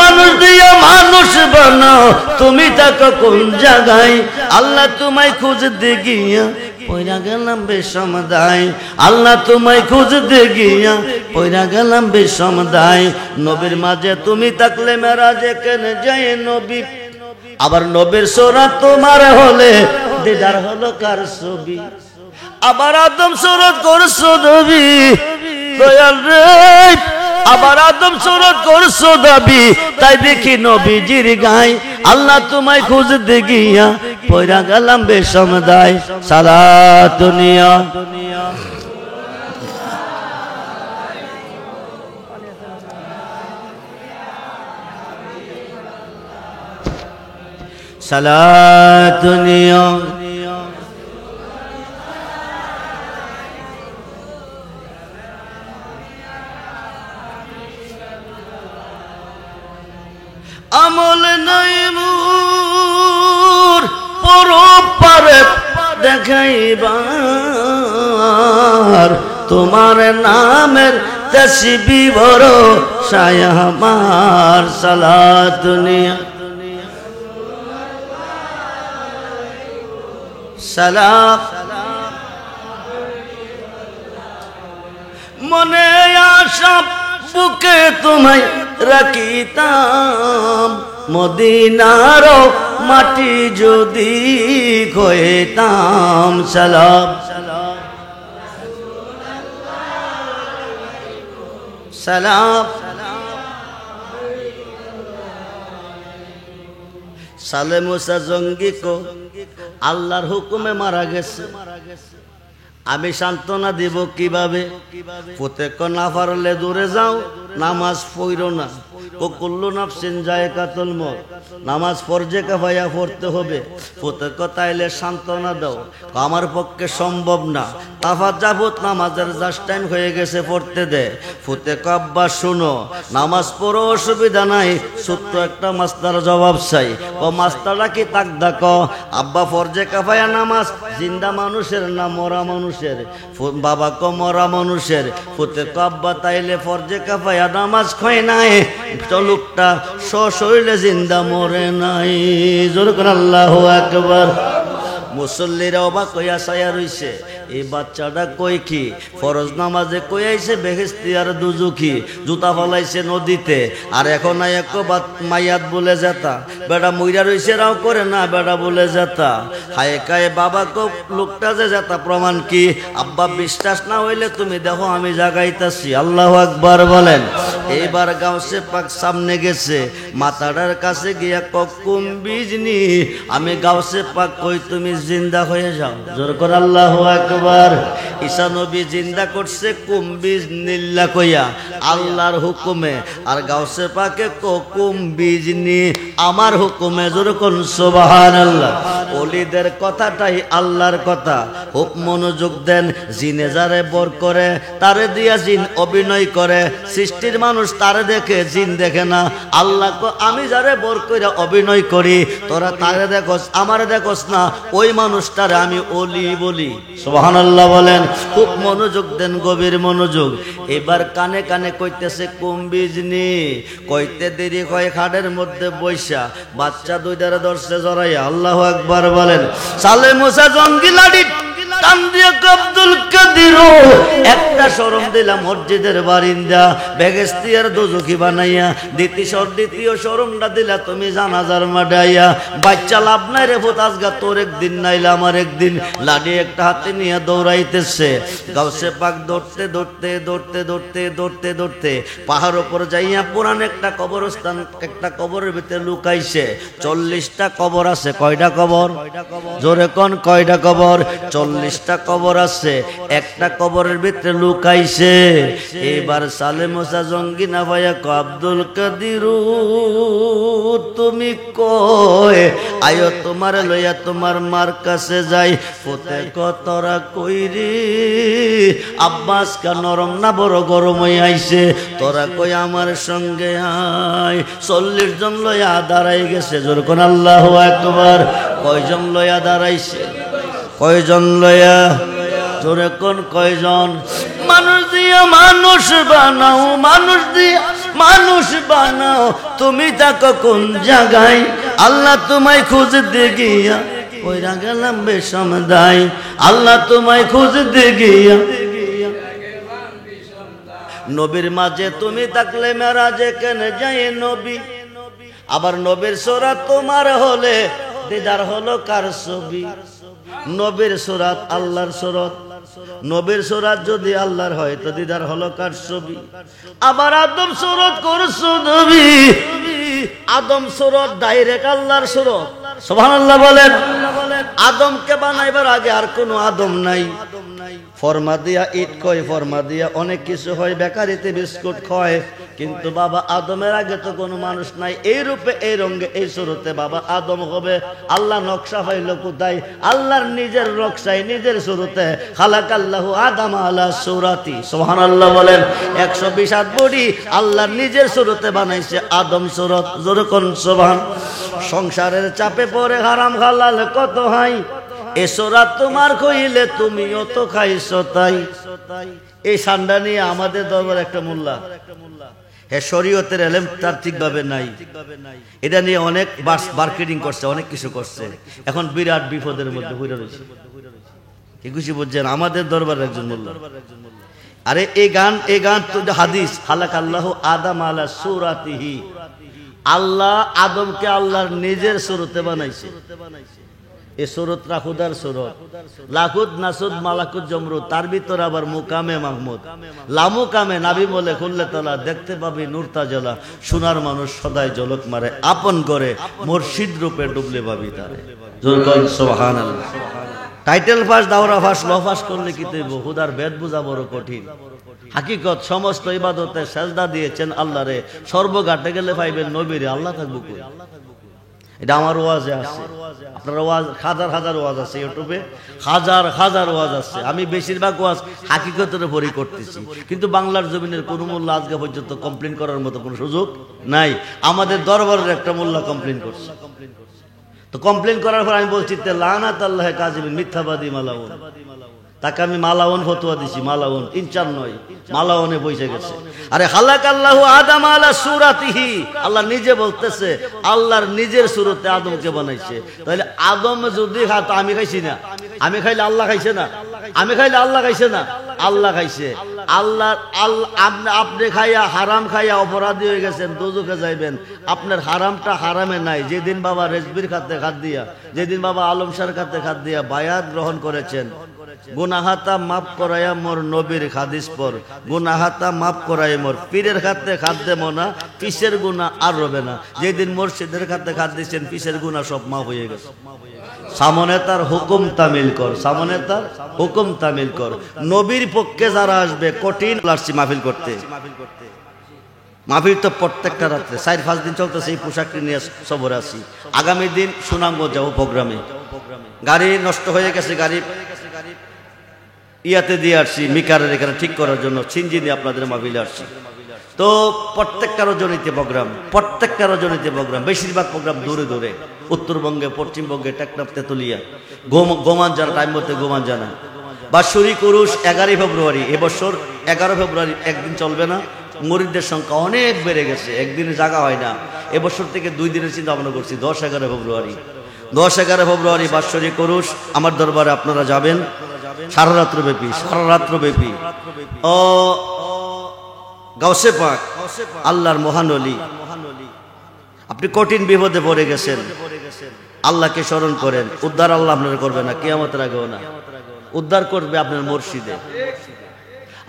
মানুষ দিয়া মানুষ বানাও, তুমি থাকো কোন জায়গায়? আল্লাহ তোমায় খুঁজতে গিয়া পয়রা গেলাম বেসমদায়। আল্লাহ তোমায় খুঁজতে গিয়া পয়রা গেলাম বেসমদায়। নবীর মাঝে তুমি থাকলে মেরাজে কেন যায় নবী? আবার নবীর সুরাত তোমার হলে দিদার হলো কার ছবি? আবার আদম সুরত করছো নবী, দয়াল রে, আবার আদম সুরত করছো দাবি, তাই দেখি নবীজির গায়। আল্লাহ তোমায় খুঁজতে গিয়া পয়রা গেলাম বেসমদায়। সালাতুনিয়া সালাতুনিয়া আমল নাই মোর পরপারে দেখাইবার, তোমার নামের তসবিহ ভরসায় আমার। সালাতুনিয়া সালাম মনে আশা বুকে তোমায় রাখিতাম, মদিনার মাটি যদি খইতাম। সালাম সালাম সালে মুসা জঙ্গি কো আল্লাহর হুকুমে মারা গেছে। আমি সান্ত্বনা দিব কিভাবে? প্রত্যেক না পারলে দূরে যাও, নামাজ পড়ো না। ও কুল্লু নাফসিন যায়কাতুল মউত, নামাজ ফরজে কাফায়া পড়তে হবে। প্রত্যেক তাইলে সান্ত্বনা দাও। আমার পক্ষে সম্ভব না, তাফাজ্জাবুত নামাজের জাস্ট টাইম হয়ে গেছে, পড়তে দে। প্রত্যেক আব্বা শুনো, নামাজ পড়ো অসুবিধা নাই, ছোট্ট একটা মাস্টার জবাব চাই। ও মাস্টাররা কি তাক ডাকো? আব্বা ফরজে কাফায়া নামাজ জিন্দা মানুষের না মরা মানুষের? বাবা কো মরা মানুষের। প্রত্যেক আব্বা তাইলে ফরজে কাফায়া নামাজ খয় নাই, লোকটা সশরীরে জিন্দা মরে নাই। জোর করে আল্লাহু আকবার। মুসল্লিরা অবাক হইয়া ছায়া রইছে, এই বাচ্চাটা কই কি ফরজ নামাজে কই আইছে বেহেশতি আর দুজুকি, জুতা ফলাইছে নদীতে, আর এখন এক মাইয়াত বলে যেতা, বেটা মইরা রইছে রাও করে না, বেটা বলে যেতা। হায় কায়ে বাবা কো লোকটা যে যেতা, প্রমাণ কি? আব্বা বিশ্বাস না হইলে তুমি দেখো আমি জাগাইতাছি। আল্লাহু আকবার বলেন। এইবার গাউসে পাক সামনে গেছে, মাথাটার কাছে গিয়া ককুম বিজনি, আমি গাউসে পাক কই তুমি জিন্দা হয়ে যাও। জোর করে আল্লাহু আকবার। ঈসা নবী জিন্দা করছে কুম্বিজ নিল্লা কইয়া আল্লাহর হুকুমে, আর গাউসে পাকে ককুম বিজনি আমার হুকুমে। জোর কোন সুবহানাল্লাহ। ওলিদের কথাটাই আল্লাহর কথা। খুব মনোযোগ দেন। জিনে যারে বর করে তারে দিয়া জিন অভিনয় করে, সৃষ্টির মানুষ তারে দেখে জিন দেখে না। আল্লাহ আমি যারে বর কইরা অভিনয় করি, তোরা তারে দেখোস আমারে দেখোস না, ওই মানুষটারে আমি ওলি বলি। সুবহানাল্লাহ বলেন। খুব মনোযোগ দেন, গভীর মনোযোগ। এবার কানে কানে কইতেছে কুম্বিজনি, কইতে দেরি কয় খাটের মধ্যে বৈশা বাচ্চা দুইটারে ধরছে জড়াইয়া। আল্লাহু আকবার বলেন। সালে মুসা জঙ্গি লাডি টান দিয়ে আব্দুল কাদির একটা শরম দিলাম মসজিদের বারিন্দা, বেহেশতিয়ার দোজখী বানাইয়া দ্বিতীয় শরমটা দিলা তুমি জানাজার মাডাইয়া। বাচ্চা লাভ নাই রে ভূত, আজগা তোর একদিন নাইলে আমার একদিন। লাডি একটা হাতে নিয়ে দৌড়াইতেছে। গাউসে পাক দৌড়তে দৌড়তে দৌড়তে দৌড়তে দৌড়তে দৌড়তে পাহাড় উপর যাইয়া পুরান একটা কবরস্থান, একটা কবরের ভিতরে লুকাইছে। 40টা কবর আছে। কয়টা কবর? জোরে কোন কয়টা কবর? 40টা কবর আছে। একটা কবরের ভিতরে লুকাইছে। এবার সালে মুসা জঙ্গি না ভাইয়া ক আব্দুল কাদির তুমি কয় আয়ো তোমার লইয়া তোমার মার কাছে যাই। পোতে কতরা কইরি আব্বাস কা নরম না বড় গরম হয়ে আইছে, তোরা কই আমার সঙ্গে আয়। 40 জন লইয়া দাঁড়াই গেছে। যেরকম আল্লাহু আকবার। কয়জন লইয়া দাঁড়াইছে? কয়জন লইয়া? জোরে কোন কয়জন? মানুষ দিয়া মানুষ বানাও, মানুষ দিয়া মানুষ বানাও, তুমি থাকো কোন জায়গায়? আল্লাহ তোমায় খুঁজতে গিয়া কইরা গেলাম বেশম দায়। আল্লাহ তোমায় খুঁজতে গিয়া নবীর মাঝে তুমি থাকলে মেরাজে কেন যায় নবী? আবার নবীর সুরাত তোমার হলে দিদার হলো কার ছবি? নবীর সুরাত আল্লাহর সুরাত, নবীর সুরাত যদি আল্লাহর হয় তো দিদার হলো কার ছবি? আবার আদম সুরাত করছো নবী, আদম সুরাত ডাইরেক্ট আল্লাহর সুরাত। সুবহানাল্লাহ বলেন। আদমকে বানাইবার আগে আর কোনো আদম নাই। ফরমা দিয়া ইট কয়, ফরমা দিয়া অনেক কিছু হয়, বেকারিতে বিস্কুট খায়, কিন্তু বাবা আদমের আগে তো কোনো মানুষ নাই। এই রূপে এই রঙে এই সুরতে বাবা আদম হবে। আল্লাহ নকশা পাইল কোথায়? আল্লাহর নিজের নকশায় নিজের সুরতে। খালাকাল্লাহু আদম আলা সুরাতি। সুবহানাল্লাহ বলেন। 120 হাত বডি আল্লাহর নিজের সুরতে বানাইছে আদম সুরত। যেরকম সুবহান। সংসারের চাপে পড়ে হারাম হালাল কত হাই, এ সুরাত তোমার কইলে তুমিও তো খাইছো তাই। এই সান্ডা নিয়ে আমাদের দরবার একটা মোল্লা, হ্যাঁ শরীয়তের এলেম তার ঠিকভাবে নাই, এটা নিয়ে অনেক মার্কেটিং করছে, অনেক কিছু করছে। এখন বিরাট বিপদের মধ্যে হইরা রয়েছে। কি খুশি বুঝছেন? আমাদের দরবারের একজন মোল্লা। আরে এই গান তো হাদিস। খালাকাল্লাহু আদম আলা সুরাতিহি। আল্লাহ আদমকে আল্লাহর নিজের সুরতে বানাইছে। এই সুরতরা খুদার সুরত। লাকুদ নাসুদ মালাকুদ জমরুদ, তার ভিতর আবার মুকামে মাহমুদ। লামুকামে নাবি বলে খুললে তালা, দেখতে পাবি নূরতা জ্বলা, সোনার মানুষ সদাই জলক মারে, আপন করে মুর্শিদ রূপে ডুবলে পাবি তারে। সুবহানাল্লাহ। টাইটেল ফাঁস, দাওরা ফাঁস, ল ফাঁস করলে কি তৈব? খুদার বেদ বুঝা বড় কঠিন। হাকিকত সমস্ত ইবাদতে সেজদা দিয়েছেন আল্লাহরে, সর্বঘাটে গেলে পাইবেন নবীরে, আল্লাহ থাকবো কই? এটা আমার ওয়াজে আছে, আপনার ওয়াজ হাজার ওয়াজ আছে ইউটিউবে, হাজার ওয়াজ আছে। আমি বেশিরভাগ ওয়াজ হাকিকতের উপরই করতেছি, কিন্তু বাংলার জমিনের কোন মোল্লা আজকে পর্যন্ত কমপ্লেন করার মতো কোনো সুযোগ নাই। আমাদের দরবারের একটা মোল্লা কমপ্লেন করছে, তো কমপ্লেন করার পর আমি বলছি লানাত আল্লাহ কাযিবিন, মিথ্যাবাদী মালাউন। তাকে আমি মালাওন ফতোয়া দিছি, মালাওন ইনচার নয়, মালাওনে বসে গেছে। আরে হালাকাল্লাহু আদম আলা সূরাতিহি, আল্লাহ নিজে বলতেছে আল্লাহর নিজের সুরতে আদমকে বানাইছে। তাহলে আদম যদি খাত আমি খাইছি না, আমি খাইলে আল্লাহ খাইছে না, আমি খাইলে আল্লাহ খাইছে না, আল্লাহ খাইছে। আল্লাহ আপনি খাইয়া হারাম খাইয়া অপরাধী হয়ে গেছেন, দোজখে যাইবেন। আপনার হারামটা হারামে নাই। যেদিন বাবা রেজবির খাতে খাত দিয়া, যেদিন বাবা আলমশার খাতে খাত দিয়া বায়াত গ্রহণ করেছেন, গুনাহাতা মাফ করাইয়া মোর নবীর হাদিস পর, গুনাহাতা মাফ করাই মোর পীরের খাতে খাত দেব না, পিসের গুনাহ আর রবে না। যেদিন মুর্শিদের খাতে খাত দিচ্ছেন, পিসের গুনাহ সব মাফ হয়ে গেছে। সামনে তার হুকুম তামিল কর, সামনে তার হুকুম তামিল কর। নবীর পক্ষে যারা আসবে কঠিন আসছি মাহফিল করতে। মাহফিল তো প্রত্যেকটা রাত্রে 4-5 দিন চলতেছে। এই পোশাকটি নিয়ে সবরে আসি। আগামী দিন সুনামগঞ্জ যাবো প্রোগ্রামে। গাড়ি নষ্ট হয়ে গেছে, গাড়ি ইয়াতে দিয়ে আসছি মিকারের এখানে ঠিক করার জন্য, সিনজি নিয়ে আপনাদের মাহফিলে আসছি। তো প্রত্যেকটা রজনীতে প্রোগ্রাম, প্রত্যেকটা রজনীতে প্রোগ্রাম। বেশিরভাগ প্রোগ্রাম দূরে দূরে, উত্তরবঙ্গে, পশ্চিমবঙ্গে, টেকনাফ, তেতুলিয়া, গোমান জানা, টাইম মধ্যে গোমান জানা। বাৎসরিক উরুস 11 ফেব্রুয়ারি। এবছর 11 ফেব্রুয়ারি একদিন চলবে না, মুরিদদের সংখ্যা অনেক বেড়ে গেছে, একদিনে জায়গা হয় না। এবছর থেকে 2 দিনের চিন্তা ভাবনা করছি। 10-11 ফেব্রুয়ারি, 10-11 ফেব্রুয়ারি বাৎসরিক উরুস। আমার দরবারে আপনারা যাবেন, সারা রাত্র ব্যাপী, সারা রাত্র ব্যাপী। ও গাউসে পাক, আল্লাহর মহান ওলি, আপনি কঠিন বিপদে পড়ে গেছেন, আল্লাহকে স্মরণ করেন। উদ্ধার আল্লাহ আপনার করবে না, কিয়ামতের আগেও না। উদ্ধার করবে আপনার মুর্শিদে।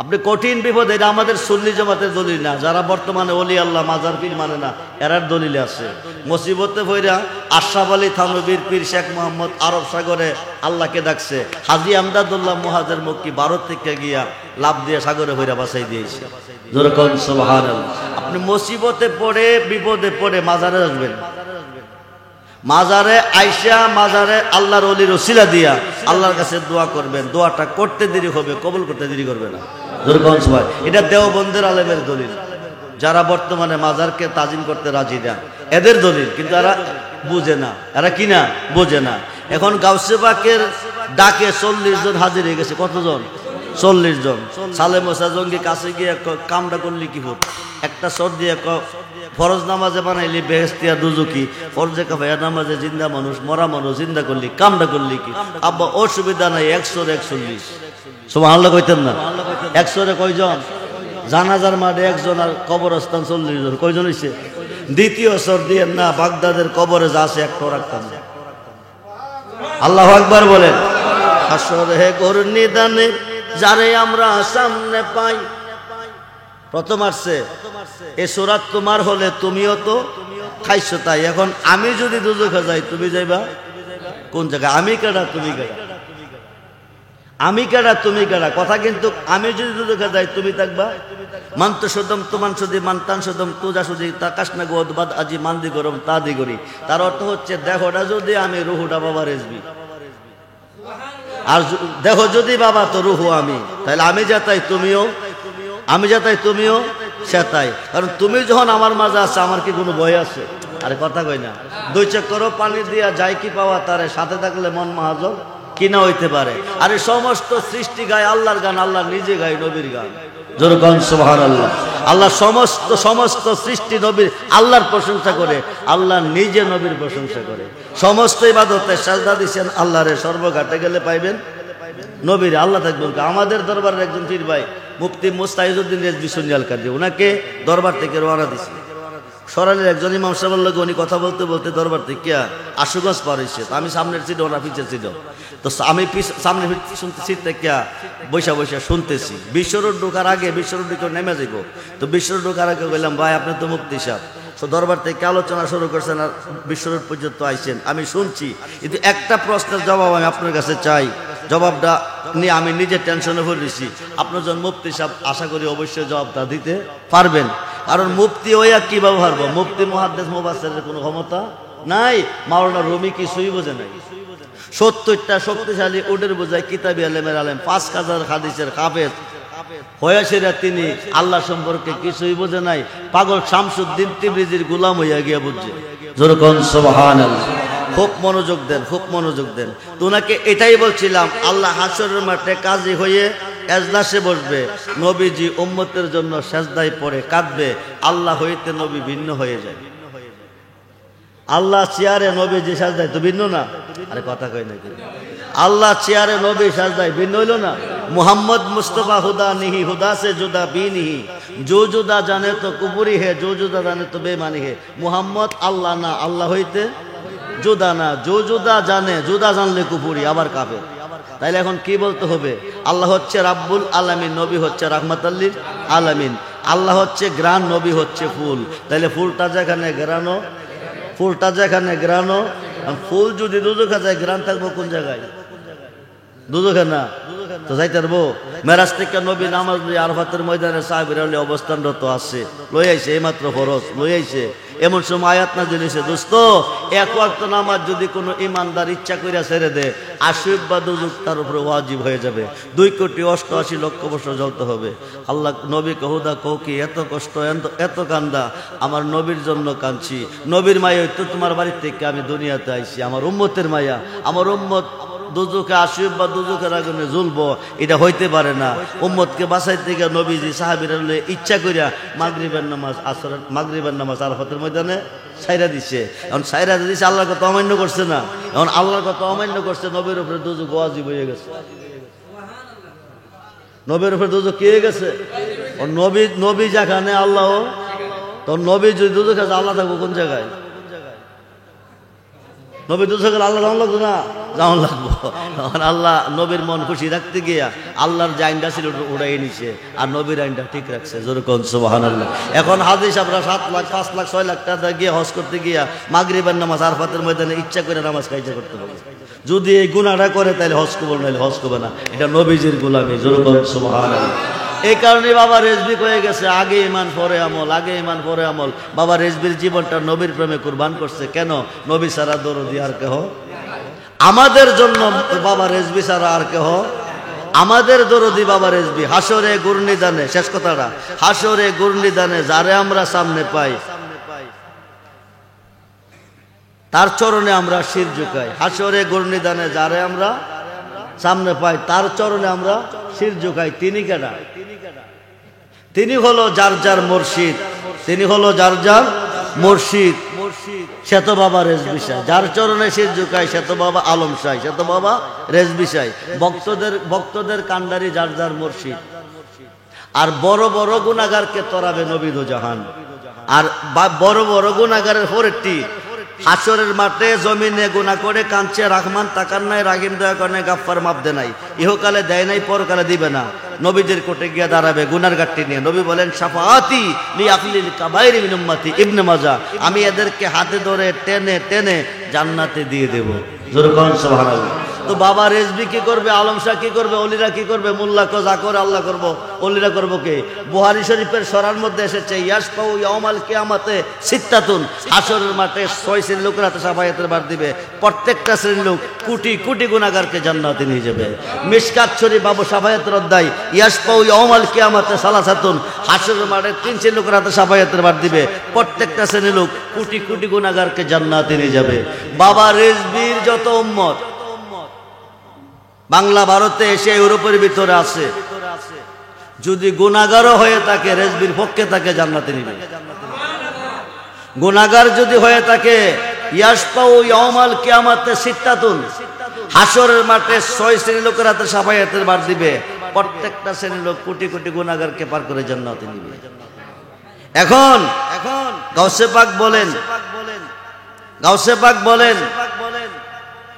আপনি কঠিন বিপদে, এটা আমাদের সুন্নি জামাতের দলিল না। যারা বর্তমানে ওলি আল্লাহ মাজার পীর মানে না, এরার দলিলে আছে। মুসিবতে ভইরা আশরাফ আলী থানভীর পীর শেখ মোহাম্মদ আরব সাগরে আল্লাহকে ডাকছে। হাজী আমদাদুল্লাহ মুহাজির মক্কি ভারত থেকে গিয়া লাভ দিয়ে সাগরে ভইরা বাঁচাই দিয়েছে। যেরকম সুবহানাল্লাহ। আপনি মুসিবতে পড়ে, বিপদে পড়ে মাজারে আসবেন। মাজারে আইসা, মাজারে আল্লাহর ওলির ওসিলা দিয়া আল্লাহর কাছে দোয়া করবেন। দোয়াটা করতে দেরি হবে, কবুল করতে দেরি করবে না। এটা দেওবন্দের আলেমের দলিল। যারা বর্তমানে মাজারকে তাজিম করতে রাজি না, এদের দলিল। কিন্তু এরা বুঝে না, এরা কি না বোঝে না। এখন গাউসে পাকের ডাকে 40 জন হাজির হয়ে গেছে। কতজন? 40 জন। সালে মোসা জঙ্গি কাছে গিয়ে কামটা করলি কি হোক, একটা সর দিয়ে ফরজ নামাজে বানাইলি বেহেস্তিয়া দুজুকি, ফরজে কাফায়া নামাজে জিন্দা মানুষ, মরা মানুষ জিন্দা করলি, কামটা করলি কি? আব্বা অসুবিধা নাই, 141। সুবহানাল্লাহ কইতেন না? 100 কয়জন? জানাজার মাঠে 1 জন, আর কবরস্থান 40 জন। কয়জন হইছে? দ্বিতীয় সর দিয়ে না, বাগদাদের কবরে যা আছে একটা রাখতাম। আল্লাহু আকবার বলেন। হাসরে গরনিদানে যারে আমরা সামনে পাই। প্রথম আসছে এ সূরাত তোমার হলে তুমিও তো খাইছো তাই। এখন আমি যদি দুজখে যাই, তুমি যাইবা কোন জায়গায়? আমি কেডা, তুমি কেডা? আমি কেডা, তুমি কেডা? কথা কিন্তু আমি যদি দুজখে যাই, তুমি থাকবা। মান্ত সদম তুমান সুদি মান্তান সদম তুজা সুদি তাকাশনা গোদবাদ আজি মান্দি গরম তা দি করি। তার অর্থ হচ্ছে দেখোটা যদি আমি, রুহুটা বাবা রেজবি। আর দেখো যদি বাবা, তো রুহু আমি। তাহলে আমি যা তাই তুমিও, আমি যা তাই তুমিও সে তাই। কারণ তুমি যখন আমার মাঝে আছে, আমার কি কোনো ভয় আছে? আরে কথা কই না। 2 চক্করও পানি দিয়া যায় কি পাওয়া তারে, সাথে থাকলে মন মাহাজন কিনা হইতে পারে। আরে সমস্ত সৃষ্টি গায় আল্লাহর গান, আল্লাহ নিজে গায় নবীর গান। জোরে কোন সুবহানাল্লাহ। আল্লাহ সমস্ত সৃষ্টি নবীর আল্লাহর প্রশংসা করে, আল্লাহ নিজে নবীর প্রশংসা করে। সমস্ত ইবাদতে সাজদা দিচ্ছেন আল্লাহরে। সর্বঘাটে গেলে পাইবেন নবীর। আল্লাহ থাকবেন। আমাদের দরবারের একজন পীর ভাই মুফতি মুস্তাহিজউদ্দিন রেজভী সুন্নিয়াল কাদি, ওনাকে দরবার থেকে রওনা দিছে। সরালের একজন ইমাম সাহেব লোক, উনি কথা বলতে বলতে দরবার থেকে আশুগঞ্জ পার হয়েছে। আমি সামনের সিট, ওনা পিছের সিট। তো আমি সামনে সিট থেকে বৈশা বৈশা শুনতেছি। বিশ্বরোড ঢোকার আগে, বিশ্বরোড ঢুকে নেমে যাইব। তো বিশ্বরোড ঢোকার আগে বললাম, ভাই আপনি তো মুফতি সাহেব, তো দরবার থেকে আলোচনা শুরু করছেন আর বিশ্বরোড পর্যন্ত আইছেন, আমি শুনছি। কিন্তু একটা প্রশ্নের জবাব আমি আপনার কাছে চাই। জবাবটা নিয়ে আমি নিজে টেনশনে পড়েছি। আপনার যখন মুফতি সাহেব, আশা করি অবশ্যই জবাবটা দিতে পারবেন। কারণ মুফতি হইয়া কি ব্যবহার? মুফতি মুহাদ্দিস মুফাসসিরের কোনো ক্ষমতা নাই। মাওলানা রুমি কিছুই বোঝে নাই। 70টা শক্তিশালী উটের বোঝায় কিতাবি আলেমের আলেম, 5000 হাদিসের হাফেজ হয়েছেরা তিনি আল্লাহ সম্পর্কে কিছুই বোঝে নাই। পাগল শামসুদ্দিন তিবরিজির গোলাম হইয়া গিয়া বুঝছে। জোরে কোন সুবহানাল্লাহ। খুব মনোযোগ দেন, খুব মনোযোগ দেন। তোনাকে এটাই বলছিলাম, আল্লাহ হাসরের মাঠে কাজী হয়ে এজলাসে বসবে, নবীজি উম্মতের জন্য সেজদায় পড়ে কাঁদবে, আল্লাহ হইতে নবী ভিন্ন হয়ে যায়। আল্লাহ চেয়ারে নবীজি সাজদায় তো ভিন্ন না? আরে কথা কই নাকি? আল্লাহ চেয়ারে নবী সাজদায় ভিন্ন হইল না? মোহাম্মদ মুস্তফা হুদা নিহি, হুদা সে জুদা বি নিহি, जो जुदा जाने तो कुफुरी है, जो जुदा जाने तो बेमानी है। मोहम्मद আল্লাহ না, আল্লাহ হইতে জুদা না, जो जुदा জানে, জুদা জানলে কুফুরি, আবার কাফের। তাইলে এখন কি বলতে হবে? আল্লাহ হচ্ছে রাব্বুল আলামিন, নবী হচ্ছে রাহমাতাল লিল আলামিন। আল্লাহ হচ্ছে গ্রান, নবী হচ্ছে ফুল। তাইলে ফুলটা যেখানে গ্রানো, ফুলটা যেখানে গ্রানো, ফুল যদি দুজখা যায়, গ্রান থাকবো কোন জায়গায়? দুজখা না তো যাইতে পারবো? মেরাজ থেকে নবী নামাজ লই আরাফাতের ময়দানে সাহাবীরা অবস্থানরত আছে, লই আইছে এইমাত্র ফরজ লই আইছে। এমন সময় আয়াত নাযিল হইছে, দোস্ত এক ওয়াক্ত নামাজ যদি কোনো ইমানদার ইচ্ছা কইরা ছেড়ে দেয়, 80 বা দুজক তার উপরে ওয়াজিব হয়ে যাবে, 2,88,00,000 বছর জ্বলতে হবে। আল্লাহ নবী কহুদা কও কি এত কষ্ট, এত কান্দা? আমার নবীর জন্য কাঁদছি, নবীর মায়া তো তোমার বাড়ি থেকে আমি দুনিয়াতে আইছি, আমার উম্মতের মায়া। আমার উম্মত দুজকে 80 বা দুজকের আগুনে জ্বলবো, এটা হইতে পারে না। উম্মতকে বাঁচাইতে গিয়ে নবীজি সাহাবীরা ইচ্ছা করিয়া মাগরিবের নামাজ, আসর মাগরিবের নামাজ আরাফাতের ময়দানে সাইরা দিছে। এখন সাইরা দিছে, আল্লাহর কথা অমান্য করছে না? এখন আল্লাহর কথা অমান্য করছে, নবীর উপরে দুজক ওয়াজিব হয়ে গেছে। নবীর উপরে দুজক কি হয়ে গেছে? নবী যেখানে আল্লাহ, তো নবী যদি দুজক আছে, আল্লাহ থাকবো কোন জায়গায়? নবী দুজকের আল্লাহ যেমন লাগতো না, যেমন লাগবো। আল্লাহ নবীর মন খুশি রাখতে গিয়া আল্লাহর যে আইনটা ছিল উড়াই নিছে, আর নবীর আইনটা ঠিক রাখছে। যেরকম সুবহানাল্লাহ। এখন হাজি সাহেবরা 7 লাখ 5 লাখ 6 লাখ টাকা গিয়ে হজ করতে গিয়া মাগরিবের নামাজ আরাফাতের ময়দানে ইচ্ছা করে নামাজ কায়দা করতে হবে। যদি এই গুনাহটা করে তাহলে হজ কবুল, নাইলে হজ করবে না। এটা নবীজির গোলামি। যেরকম সুবহানাল্লাহ। এই কারণে বাবা রেজবি হয়ে গেছে, আগে ইমান পরে আমল, আগে ইমান পরে আমল। বাবা রেজবির জীবনটা নবীর প্রেমে কুরবান করছে। কেন? নবী ছাড়া দরদি আর কেহ আমাদের জন্য, বাবা রেজবি ছাড়া আর কেহ আমাদের দরদি বাবা রেজবি। হাসরে গুরনিদানে, শেষ কথাটা, হাসরে গুরনিদানে যারে আমরা সামনে পাই, তার চরণে আমরা শির ঝুঁকাই। হাসরে গুরনিদানে যারে আমরা সামনে পাই, তার চরণে আমরা শির ঝুঁকাই। তিনি কেডা? তিনি হলো যার যার মুর্শিদ, তিনি হলো যার যার মুর্শিদ। সে তো বাবা রেজবি সাহেব, যার চরণে শির ঝুঁকায় সে তো বাবা আলম সাহেব, সে তো বাবা রেজবি সাহেব। ভক্তদের কান্ডারি যার যার মুর্শিদ। আর বড় বড় গুনাহগারকে তরাবে নবী দো জাহান। আর বড় বড় গুনাহগারের পরেরটি হাসরের মাঠে জমিনে গুনাহ করে কাঁদছে, রহমান তাকান নাই, রাহিম দয়া করে নাই, গাফফার মাপ দে নাই। ইহকালে দেয় নাই, পরকালে দিবে না। নবীদের কোটে গিয়ে দাঁড়াবে গুনার গাট্টি নিয়ে। নবী বলেন, শাফাআতি লি আহলিল কাবাইরি মিন উম্মতি, ইবনে মাজাহ। আমি এদেরকে হাতে ধরে টেনে টেনে জান্নাতে দিয়ে দেব। জোরে কোন সুবহানাল্লাহ। তো বাবা রেজবি কি করবে, আলম শাহ কি করবে, অলিরা কি করবে? মোল্লা কো যা করে আল্লাহ করবো, অলিরা করবো কে? বুখারী শরীফের সরার মধ্যে এসেছে, ইয়াশফাউ ইয়াউমাল কিয়ামাতে সিত্তাতুন। হাসরের মাঠে 6 শ্রেণীর লোকের হাতে শাফায়াতের ভার দিবে। প্রত্যেকটা শ্রেণীর লোক কোটি কোটি গুনাহগারকে জান্নাতে নিয়ে যাবে। মিশকাত শরীফ বাবু শাফায়াতের অধ্যায়, ইয়াশফাউ ইয়াউমাল কিয়ামাতে সালাসাতুন। হাসরের মাঠে 3 শ্রেণীর লোকের হাতে শাফায়াতের ভার দিবে। প্রত্যেকটা শ্রেণীর লোক কোটি কোটি গুনাহগারকে জান্নাতে নিয়ে যাবে। বাবা রেজবির যত উম্মত বাংলা ভারতে এশিয়া ইউরোপের ভিতরে আছে, যদি গুনাহগারও হয়ে থাকে রেজবির পক্ষে তাকে জান্নাতে নিবে। গুনাহগার যদি হয়ে থাকে, ইয়াশফাউ ইয়াউমাল কিয়ামাতে সিত্তাতুন। হাসরের মাঠে 6 শ্রেণীর লোকের হাতে শাফায়াতের ভার দিবে। প্রত্যেকটা শ্রেণীর লোক কোটি কোটি গুনাহগারকে পার করে জান্নাতে নিবে। এখন গাউসে পাক বলেন, গাউসে পাক বলেন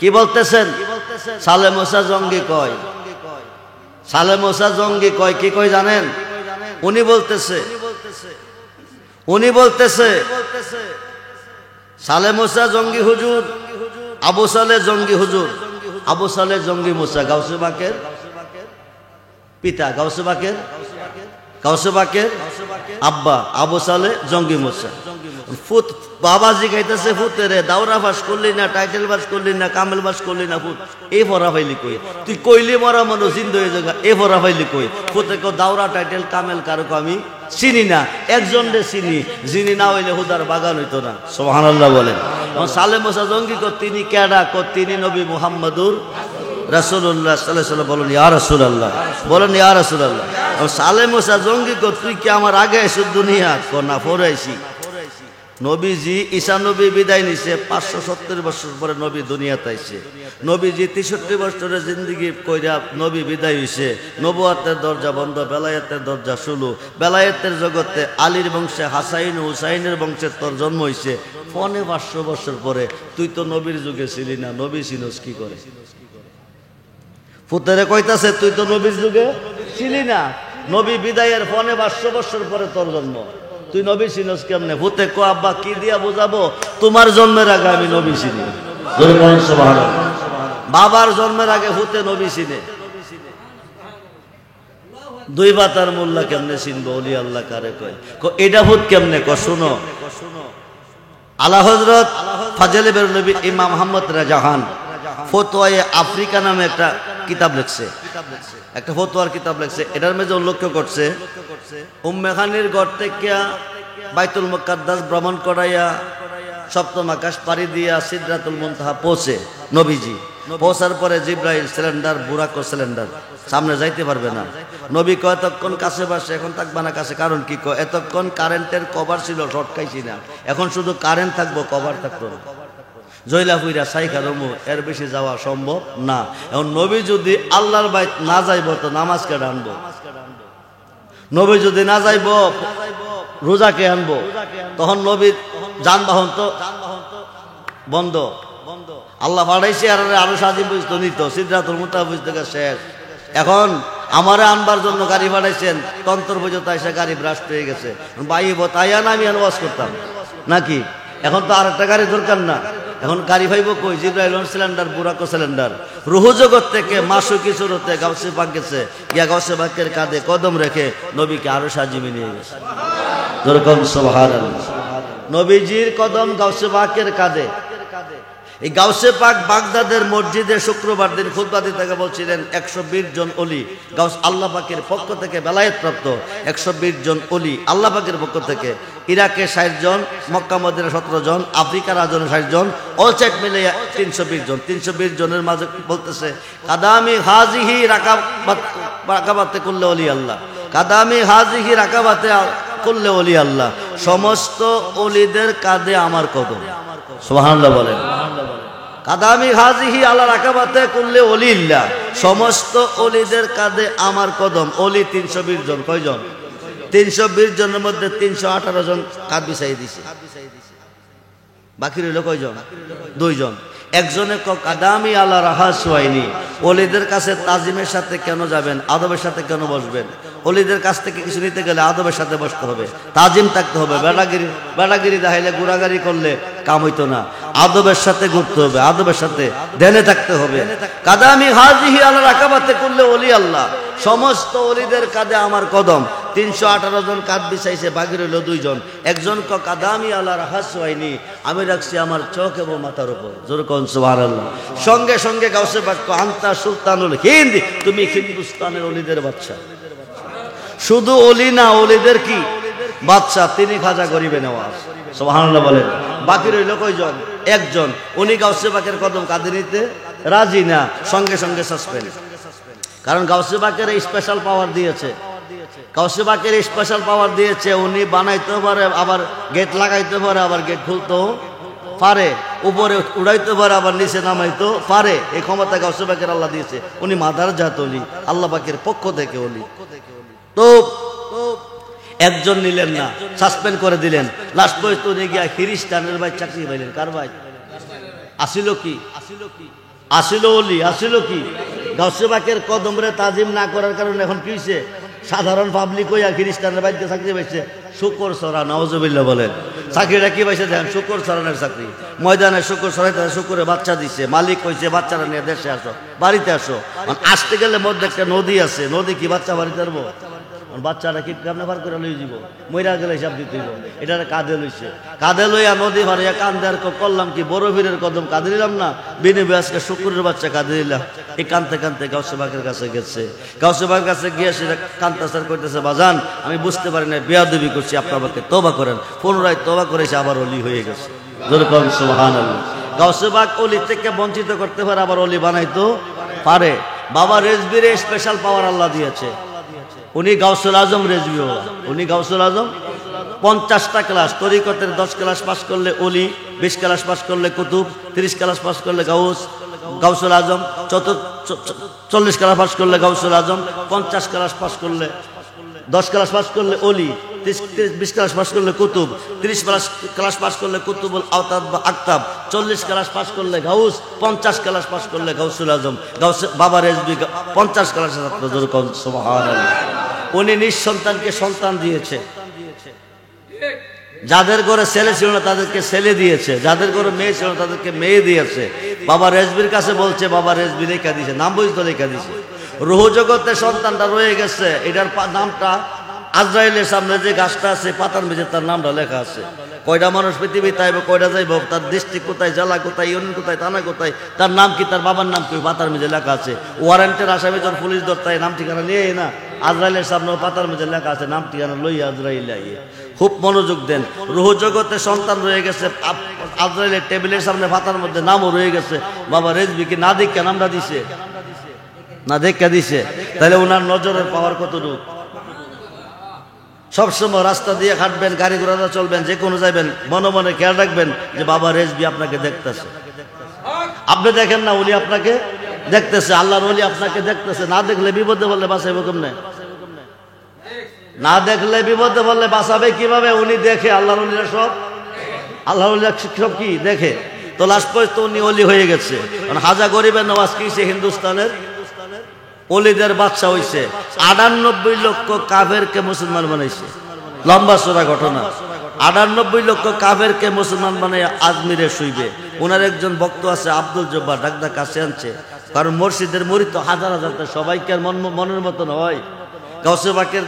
কি বলতেছেন? সালে মুসা জঙ্গি কয়, সালে মুসা জঙ্গি কয়। কি কয় জানেন? উনি বলতেছে সালে মুসা জঙ্গি হুজুর, আবু সালে জঙ্গি হুজুর। আবু সালে জঙ্গি মুসা গাউসে পাকের পিতা, গাউসে পাকের আব্বা। আবু সালে জঙ্গি মুসা। ফুত বাবাজি গাইতেছে, ফুতেরে দাওরা বাস করলি না, টাইটেল বাস করলি না, কামেল বাস করলি না, ফুত এই ফরা ফাইলি কই? তুই কইলি মরা মানুষ জিন্দ হয়ে যাগা, এ ফরা ফাইলি কই? ফুতে কো দাওরা টাইটেল কামেল কারো আমি চিনি না, একজন রে চিনি, যিনি না হইলে হুদার বাগান হইতো না। সুবহানাল্লাহ বলেন। সালে মুসা জঙ্গি কো তিনি কেডা কো তিনি নবী মুহাম্মদুর রাসূলুল্লাহ সাল্লাল্লাহু আলাইহি ওয়াসাল্লাম। বলেন ইয়া রাসূলুল্লাহ, বলেন ইয়া রাসূলুল্লাহ। সালে মুসা জঙ্গি কো তুই কি আমার আগে এসে দুনিয়া কো না পরে আইছি। নবীজি ঈসা নবী বিদায় নিছে 570 বছর পরে নবী দুনিয়াতে আইছে। নবীজি 63 বছরের জিন্দেগি কইরা নবী বিদায় হইছে। নবুয়তের দরজা বন্ধ, বেলায়েতের দরজা শুরু। বেলায়েতের জগতে আলীর বংশে হাসাইন হুসাইনের বংশে তোর জন্ম হইছে। 500 বছর পরে তুই তো নবীর যুগে ছিলি না, নবী চিনস কি করে? ফুতেরে কইতাছে তুই তো নবীর যুগে ছিলি না, নবী বিদায়ের 500 বছর পরে তোর জন্ম, তুই নবী চিনস কেমনে? ভূতে কো আব্বা কি দিয়া বোঝাবো, তোমার জন্মের আগে আমি নবী চিনি। বাবার জন্মের আগে ভূতে নবী চিনে। দুই বাতার মোল্লা কেমনে চিনবো ওলি আল্লাহ কারে কয়? এটা ভূত কেমনে ক? শুনো, আলা হযরত ফাজলে বেরলভী ইমাম মুহাম্মদ রাজাহান ফতোয়ায়ে আফ্রিকা নামে একটা কিতাব লিখছে, একটা ফতোয়ার কিতাব লিখছে। এটার মধ্যে উল্লেখ করছে উম্মে খানির ঘর থেকে বাইতুল মুকাদ্দাস ভ্রমণ করাইয়া সপ্তম আকাশ পাড়ি দিয়া সিদরাতুল মুনতাহা পৌঁছে নবীজি। পৌঁছার পরে জিব্রাইল সিলিন্ডার, বুরাক সিলিন্ডার, সামনে যাইতে পারবে না। নবী কয় এতক্ষণ কাছে বাসে, এখন থাকবে না কাছে। কারণ কি কয়? এতক্ষণ কারেন্টের কভার ছিল, শর্টকাইছি না, এখন শুধু কারেন্ট থাকবো, কভার থাকতো না। জয়লা ফুইরা সাইখা রমু, এর বেশি যাওয়া সম্ভব না। এখন নবী যদি আল্লাহর বাইত না যাইব তো নামাজকে আনবো, নবী যদি না যাইব রোজাকে আনবো, তখন নবীর যানবাহন তো বন্ধ। আল্লাহ পাঠাইছে আর আরো সাজিম বুঝতো নিত, সিদরাতুল মুনতাহা বুঝতে শেষ। এখন আমারে আনবার জন্য গাড়ি পাঠাইছেন, তন্তর পর্যন্ত এসে গাড়ি ব্রাস্ট হয়ে গেছে। বাইব তাইয়া না আমি ওয়াজ করতাম নাকি? এখন তো আর একটা গাড়ি দরকার না, এখন গাড়ি ভাইব কই? জিব্রাইল সিলিন্ডার, বুরাক সিলিন্ডার। রুহু জগৎ থেকে মাসুকি সুরতে গাউসে পাক গেছে, গিয়া গাউসে পাকের কাঁধে কদম রেখে নবীকে আরো সাজিয়ে নিয়ে গেছে। যেরকম সুবহানাল্লাহ, নবীজির কদম গাউসে পাকের কাঁধে। এই গাউসে পাক বাগদাদের মসজিদে শুক্রবার দিন খুতবা দিতে বলছিলেন 120 জন ওলি গাউস আল্লাহ পাকের পক্ষ থেকে বেলায়েত প্রাপ্ত 120 জন ওলি আল্লাহ পাকের পক্ষ থেকে। ইরাকে 60 জন, মক্কা মদিনা 17 জন, আফ্রিকার আজনে 60 জন, অল সাইড মিলে 320 জন। 320 জনের মাঝে বলতেছে কাদামি হাজিহি রাকাবাতে কুল্লে ওলি আল্লাহ, কাদামি হাজিহি রাকাবাতে কুল্লে ওলি আল্লাহ। সমস্ত ওলিদের কাঁধে আমার কদম। সুবহানাল্লাহ বলেন। কাদামি হাজিহি আলা রাকাবাতে কুল্লে ওলিল্লাহ, সমস্ত ওলিদের কাঁধে আমার কদম। ওলি 320 জন। কয়জন? 320 জনের মধ্যে 318 জন কাঁধ বিছাই দিছে, বাকি রইল কয়জন? 2 জন। একজনে কাদামি আলা রাহাসওয়াইনি, ওলিদের কাছে তাজিমের সাথে কেন যাবেন, আদবের সাথে কেন বসবেন? ওলিদের কাছ থেকে কিছু নিতে গেলে আদবের সাথে বসতে হবে, তাজিম থাকতে হবে। বেড়াগিরি দেখাইলে ঘোরাগাড়ি করলে কাম হইতো না, আদবের সাথে ঘুরতে হবে, আদবের সাথে ধ্যানে থাকতে হবে। কাদামি হাজিহি আলা রাকাবাতে করলে ওলি আল্লাহ, সমস্ত ওলিদের কাঁধে আমার কদম। 318 জন কাঁধ বিছাইছে, বাকি রইল 2 জন। একজন কাদামি আলা রাহাসওয়াইনি, আমি রাখছি আমার চোখ এবং মাথার উপর। যেরকম সুবহানাল্লাহ। সঙ্গে সঙ্গে গাউসে পাক আনতা সুলতানুল হিন্দ, তুমি হিন্দুস্তানের ওলিদের বাদশা। শুধু ওলি না, ওলিদের কি বাদশা, তিনি খাজা গরিবে নওয়াজ। সুবহানাল্লাহ বলেন। বাকি রইল কয়জন? একজন। উনি গাউসে পাকের কদম কাঁধে নিতে রাজি না, সঙ্গে সঙ্গে সাসপেন্ড। কারণ গাউসে পাকের স্পেশাল পাওয়ার দিয়েছে, গাউসে পাকের স্পেশাল পাওয়ার দিয়েছে। উনি বানাইতে পারে, আবার গেট লাগাইতে পারে, আবার গেট খুলতেও পারে, উপরে উড়াইতে পারে, আবার নিচে নামাইতে পারে। এই ক্ষমতা গাউসে পাকের আল্লাহ দিয়েছে। উনি মাদার জাত ওলি, আল্লাহ পাকের পক্ষ থেকে ওলি। তো একজন নিলেন না, সাসপেন্ড করে দিলেন। লাস্ট পর্যন্ত উনি গিয়া খ্রিস্টানের ভাই চাকরি পাইলেন। কার ভাই? আসিল কি? আসিল ওলি, আসিল কি? গাউসে পাকের কদমরে তাজিম না করার কারণে এখন কি হয়েছে? সাধারণ পাবলিক হইয়া খ্রিস্টানের বাড়িতে চাকরি পাইছে। শুকর ছড়া, নাউজুবিল্লাহ বলেন। চাকরিটা কি পাইছে দেখেন? শুকর ছড়ানোর চাকরি। ময়দানে শুকর ছড়াইতে শুকুরে বাচ্চা দিচ্ছে, মালিক কইছে বাচ্চারা নিয়ে দেশে আসো, বাড়িতে আসো। আসতে গেলে মধ্যে একটা নদী আছে, নদী কি বাচ্চা বাড়িতে আসবো? বাচ্চারা কি কেমনে পার করে লই যাব? মইরা গেলে হিসাব দিতে হইব। এটা কাঁধে লইছে, কাঁধে লইয়া নদী ভারিয়া কান্দে। আর করলাম কি, বড় বীরের কদম কাঁধে দিলাম না, বিনিময়ে আজকে শুকুরের বাচ্চা কাঁধে দিলাম। এই কানতে কানতে গাউসে পাকের কাছে গেছে। গাউসে পাকের কাছে গিয়ে সেটা কান্তাসার করতেছে, বাজান আমি বুঝতে পারি না, বেয়াদবি করছি, আপনার বাকে তওবা করেন। পুনরায় তওবা করেছে, আবার ওলি হয়ে গেছে। যেরকম সুবহানাল্লাহ। গাউসে পাক ওলি থেকে বঞ্চিত করতে পারে, আবার ওলি বানাইতো পারে। বাবা রেজবিরে স্পেশাল পাওয়ার আল্লাহ দিয়েছে। উনি গাউসুল আজম রেজবি, উনি গাউসুল আজম। 50টা ক্লাস তরিকতের, 10 ক্লাস পাস করলে ওলি, 20 ক্লাস পাস করলে কুতুব, 30 ক্লাস পাস করলে গাউসুল আজম, 40 ক্লাস পাস করলে গাউসুল আজম, 50 ক্লাস পাস করলে, 10 ক্লাস পাস করলে ওলি, 20 ক্লাস পাস করলে কুতুব, 30 ক্লাস পাস করলে কুতুবুল আওতাদ বা আকতাব, 40 ক্লাস পাস করলে গাউস, 50 ক্লাস পাস করলে গাউসুল আজম। বাবা রেজবি 50 ক্লাসের ছাত্র, যেরকম সুবহানাল্লাহ। উনি নিঃসন্তানকে সন্তান দিয়েছে। যাদের ঘরে ছেলে ছিল না তাদেরকে ছেলে দিয়েছে, যাদের ঘরে মেয়ে ছিল না তাদেরকে মেয়ে দিয়েছে। বাবা রেজবির কাছে বলছে, বাবা রেজবি লেখা দিয়েছে, নাম বুঝতে লেখা দিয়েছে। রুহ জগতে সন্তানটা রয়ে গেছে, এটার নামটা আজরাইলের সামনে যে গাছটা আছে পাতার মেঝে তার নামটা লেখা আছে। কয়টা মানুষ পৃথিবী তাইব, কয়টা যাইব, তার ডিস্ট্রিক্ট কোথায়, জেলা কোথায়, ইউনিয়ন কোথায়, থানা কোথায়, তার নাম কি, তার বাবার নাম কি, পাতার মেঝে লেখা আছে। ওয়ারেন্টের আসামি যখন পুলিশ ধরতে নাম ঠিকানা নিয়ে না, আজরাইলের সামনে পাতার মেঝে লেখা আছে, নাম ঠিকানা লইয়া আজরাইল আইয়ে। খুব মনোযোগ দেন। রুহ জগতে সন্তান রয়ে গেছে, আজরাইলের টেবিলের সামনে পাতার মধ্যে নামও রয়ে গেছে। বাবা রেজবি কি না দেখে নামটা দিছে, না দেখে দিছে। তাহলে ওনার নজরের পাওয়ার কতটুকু। সবসময় রাস্তা দিয়ে হাঁটবেন, গাড়ি ঘোড়া চলবেন, যে কোনো যাইবেন, মনে মনে খেয়াল রাখবেন যে বাবা রেজবি আপনাকে দেখতেছে। আপনি দেখেন না, উনি আপনাকে দেখতেছে, আল্লাহর ওলি আপনাকে দেখতেছে। না দেখলে বিপদে বললে বাঁচাইব কেমনে? না দেখলে বিপদে বললে বাঁচাবে কিভাবে? উনি দেখে, আল্লাহর ওলিরা সব, আল্লাহর ওলিরা সব কি দেখে। তো লাস্ট পর্যন্ত উনি ওলি হয়ে গেছে। কারণ হাজা গরিবের নওয়াজ কি হিন্দুস্তানের ওলিদের বাদশা হইছে। 98 লক্ষ কাফেরকে মুসলমান বানাইছে। লম্বা চড়া ঘটনা। 98 লক্ষ কাফেরকে মুসলমান বানাই আজমিরে শুইবে। ওনার একজন ভক্ত আছে আব্দুল জব্বার, ডাকদা কাছে আনছে। কারণ মসজিদের মুরিদ তো হাজার হাজার, সবাইকে আর মনের মতন হয়। গাউসে পাকের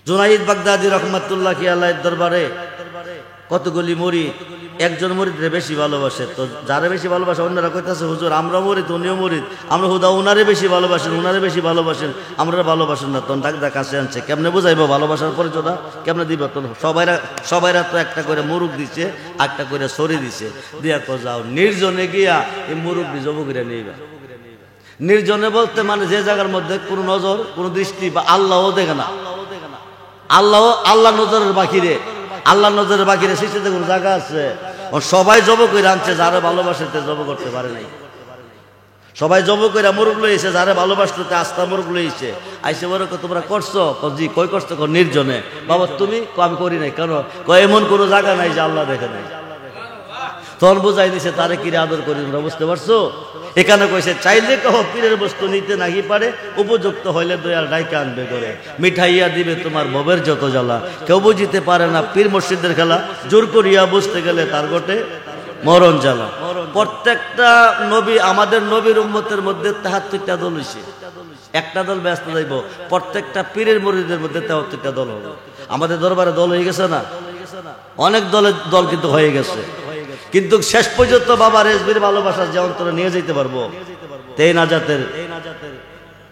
জুনাইদ বাগদাদি রহমাতুল্লাহ কি আল্লাহর দরবারে কতগুলি মুরিদ, একজন মুরিদরে বেশি ভালোবাসে। তো যারা বেশি ভালোবাসে অন্যরা কইতাছে, হুজুর আমরা মুরিদ, উনিও মুরিদ, আমরা হুদা উনারে বেশি ভালোবাসেন, উনারে বেশি ভালোবাসেন, আমরা ভালোবাসেন না। তখন ডাকদা কাছে আনছে। কেমনে বুঝাইবো ভালোবাসার পরিচয়টা, কেমনে দিব? তখন সবাইরা তো একটা করে মুরুখ দিছে, একটা করে সরি দিছে, দিয়া তো যাও নির্জনে গিয়া এই মুরুখ দিয়ে জব করে নিয়ে। নির্জনে বলতে মানে যে জায়গার মধ্যে কোনো নজর, কোনো দৃষ্টি বা আল্লাহও দেখে না। আল্লাহ নজরের বাকিরে, আল্লাহ নজরের বাকিরে সৃষ্টিতে কোনো জায়গা আছে? সবাই জব করে আনছে, যারা ভালোবাসে জব করতে পারে নাই। সবাই জব করে মুরুখ লইছে, যারা ভালোবাসতে আস্থা মুরুখ লইছে। আইসে বড় তোমরা করছো? জি। কই করছো? নির্জনে। বাবা তুমি? আমি করি নাই। কেন? এমন কোনো জায়গা নাই যে আল্লাহ দেখে নাই। তখন বুঝাই দিছে তারে কিরে আদর করি। তোমরা বুঝতে পারছো? এখানে কইছে চাইলে কহ পীরের বস্তু নিতে নাহি পারে, উপযুক্ত হইলে দয়াল ডাইকা আনবে করে, মিঠাইয়া দিবে তোমার ভবের যত জ্বালা। কেউ বুঝিতে পারে না পীর মসজিদের খেলা, জোর করিয়া বুঝতে গেলে তার গোটে মরণ জ্বালা। প্রত্যেকটা নবী, আমাদের নবীর উম্মতের মধ্যে 73টা দল হইছে। একটা দল ব্যস্ত যাইব, প্রত্যেকটা পীরের মুরিদের মধ্যে 73টা দল হবে। আমাদের দরবারে দল হয়ে গেছে না? অনেক দল কিন্তু হয়ে গেছে। কিন্তু শেষ পর্যন্ত বাবা রেজবির ভালোবাসা যে অন্তরে নিয়ে যেতে পারবো, তেই নাজাতের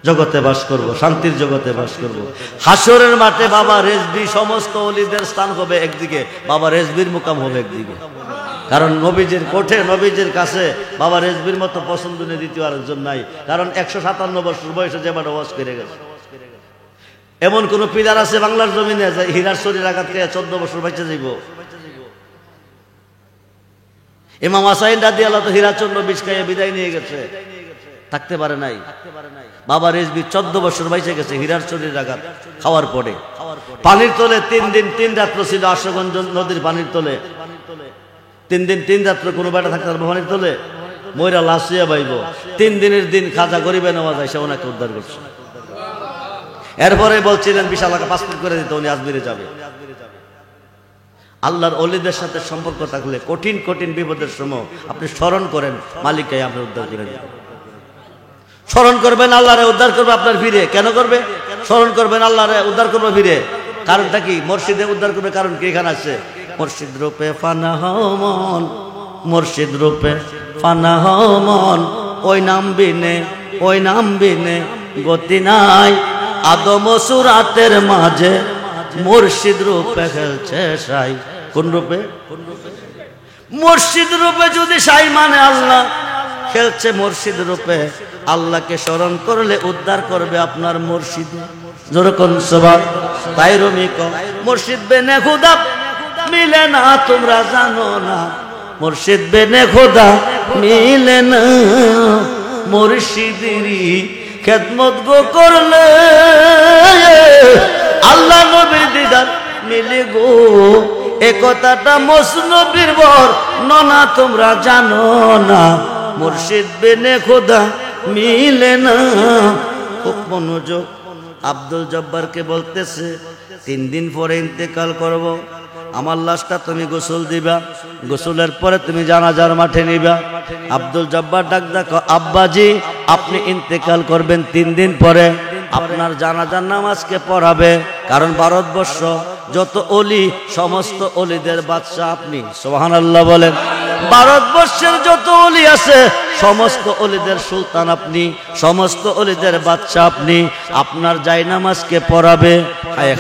জগতে বাস করব, শান্তির জগতে বাস করব। হাসরের মাঠে বাবা রেজবি সমস্ত ওলিদের স্থান হবে একদিকে, বাবা রেজবির মুকাম হবে একদিকে। কারণ নবীজির কোঠে, নবীজির কাছে বাবা রেজবির মতো পছন্দনীয় দ্বিতীয় আরেকজন নাই। কারণ 157 বছর বয়সে যে বাটা ওয়াজ করে গেছে। এমন কোন পিলার আছে বাংলার জমিনে যে হীরার শরীর আঘাত খেয়ে 14 বছর বেঁচে যাইব? ইমাম হাসাইন রাদিয়াল্লাহু তো হীরাচন্দ্র বিষ খাইয়ে বিদায় নিয়ে গেছে, থাকতে পারে নাই। বাবা রেজবি 14 বছর বেঁচে গেছে হীরার শরীর আঘাত খাওয়ার পরে। পানির তলে 3 দিন 3 রাত্র ছিল, আশুগঞ্জ নদীর পানির তলে 3 দিন 3 রাত্র। কোনো বেটা থাকতে পারবে পানির তলে? ময়রা লাশিয়া বাইব। 3 দিনের দিন খাজা গরিবে নেওয়া যায়, সে ওনাকে উদ্ধার করছে। এরপরে বলছিলেন 20 লাখ পাসপোর্ট করে দিতে, উনি আজমিরে যাবে। আল্লাহর ওলিদের সাথে সম্পর্ক থাকলে কঠিন কঠিন বিপদের সময় আপনি স্মরণ করেন, মালিককে আপনি উদ্ধার করে দিবেন। স্মরণ করবেন, আল্লাহরে উদ্ধার করবে আপনার ফিরে। কেন করবে? স্মরণ করবেন, আল্লাহরে উদ্ধার করবে ফিরে। কারণটা কি? মুর্শিদে উদ্ধার করবে। কারণ কি? এখানে আছে মুর্শিদ রূপে ফানা হও মন, মুর্শিদ রূপে ফানা হও মন, ওই নাম বিনে গতি নাই। আদম সুরাতের মাঝে মুর্শিদ রূপে খেলছে সাই, কোন রূপে? মুর্শিদ রূপে যদি সাই মানে আল্লাহ, খেলছে মুর্শিদ রূপে। আল্লাহকে স্মরণ করলে উদ্ধার করবে আপনার মুর্শিদ। যেরকম সবার তাই রমিক মুর্শিদ বেনে খুদা মিলে না, তোমরা জানো না মুর্শিদ বেনে খোদা মিলে না। মুর্শিদেরই খেদমত গো করলে আল্লাহ নবীর দিদার মিলে গো। এ কথাটা মসনবীর বর ননা তোমরা জানো না, মুর্শিদ বেনে খোদা মিলে না। খুব মনোযোগ। আব্দুল জব্বারকে বলতেছে 3 দিন পরে ইন্তেকাল করব, আমার লাশটা তুমি গোসল দিবা, গোসলের পরে তুমি জানাজার মাঠে নিবা। আব্দুল জব্বার ডাক দেখো, আব্বাজি আপনি ইন্তেকাল করবেন 3 দিন পরে, আপনার জানাজার নামাজকে পড়াবে। কারণ ভারতবর্ষ যত অলি, সমস্ত অলিদের বাদশা আপনি। সুবহানাল্লাহ বলেন। ভারতবর্ষের যত অলি আছে সমস্ত অলিদের সুলতান আপনি, সমস্ত অলিদের বাদশা আপনি। আপনার জায়নামাজকে পড়াবে।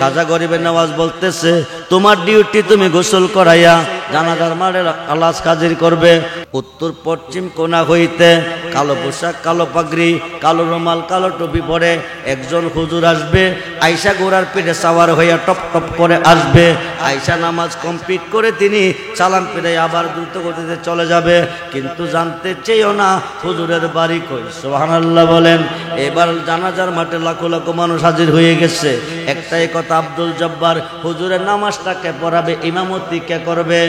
খাজা গরিবের নওয়াজ বলতেছে, তোমার ডিউটি তুমি গোসল করাইয়া জানাজার মাঠে লাশ হাজির করবে। উত্তর পশ্চিম কোণা হইতে কালো পোশাক, কালো পাগড়ি, কালো রুমাল, কালো টুপি পরে একজন হুজুর আসবে। আয়সা গোড়ার পিঠে সাওয়ার হইয়া টপ টপ করে আসবে। আয়সা নামাজ কমপ্লিট করে তিনি সালাম ফিরে আবার দ্রুত গতিতে চলে যাবে। কিন্তু জানতে চেয়েও না হুজুরের বাড়ি কই। সুবহানাল্লাহ বলেন। এবার জানাজার মাঠে লাখো লাখো মানুষ হাজির হয়ে গেছে। একটাই কথা, আব্দুল জব্বার হুজুরের নামাজটাকে পড়াবে, ইমামতি কে করবে?